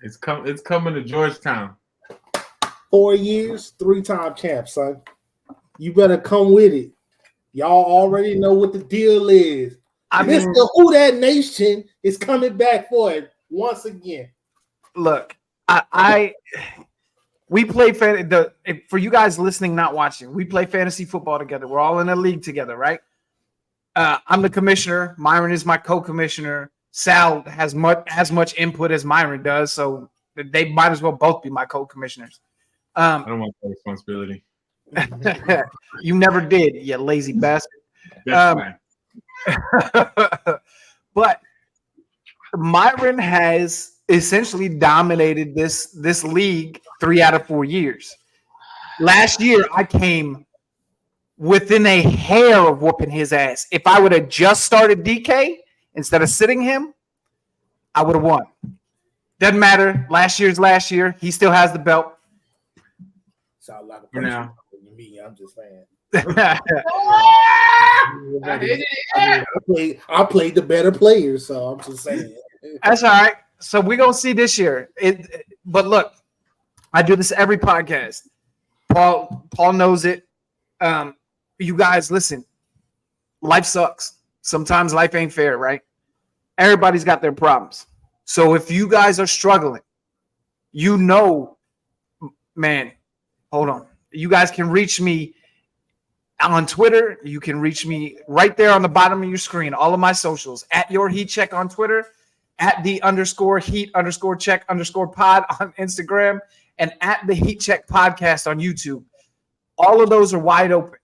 It's coming to Georgetown. 4 years, 3-time champ, son. You better come with it. Y'all already know what the deal is. Mr. Who That Nation is coming back for it once again. Look, we play for you guys listening, not watching. We play fantasy football together. We're all in a league together, right? I'm the commissioner. Myron is my co-commissioner. Sal has as much input as Myron does, so they might as well both be my co-commissioners. I don't want that responsibility. You never did, you lazy bastard. That's fine. But Myron has essentially dominated this league 3 out of 4 years. Last year, I came within a hair of whooping his ass. If I would have just started DK instead of sitting him, I would have won. Doesn't matter. Last year's last year. He still has the belt. Sound like a For now. me. I'm just saying. That's I played the better players, so I'm just saying. all right. So we're going to see this year. But look, I do this every podcast. Paul knows it. You guys, listen. Life sucks. Sometimes life ain't fair, right? Everybody's got their problems. So if you guys are struggling, man, hold on. You guys can reach me on Twitter. You can reach me right there on the bottom of your screen. All of my socials at Your Heat Check on Twitter, at @the_heat_check_pod on Instagram, and at the Heat Check Podcast on YouTube. All of those are wide open.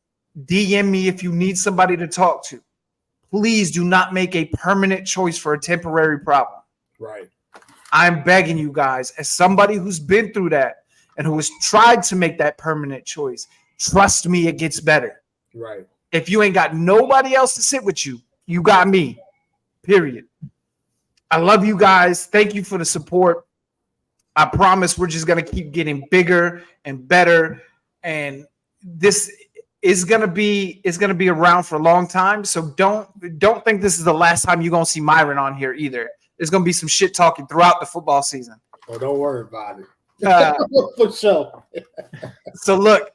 DM me if you need somebody to talk to. Please do not make a permanent choice for a temporary problem. Right. I'm begging you guys, as somebody who's been through that and who has tried to make that permanent choice, trust me, it gets better. Right. If you ain't got nobody else to sit with you, you got me. Period. I love you guys. Thank you for the support. I promise we're just going to keep getting bigger and better. And this is going to be around for a long time. So don't think this is the last time you're going to see Myron on here either. There's going to be some shit talking throughout the football season. Oh, don't worry about it. For sure. So look,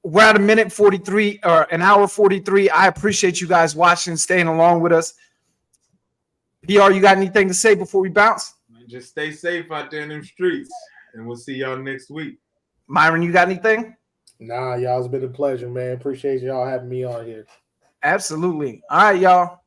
we're at 1:43 or an hour 43. I appreciate you guys watching, staying along with us. PR, you got anything to say before we bounce? Just stay safe out there in them streets, and we'll see y'all next week. Myron, you got anything? Nah, y'all, it's been a pleasure, man. Appreciate y'all having me on here. Absolutely. All right, y'all.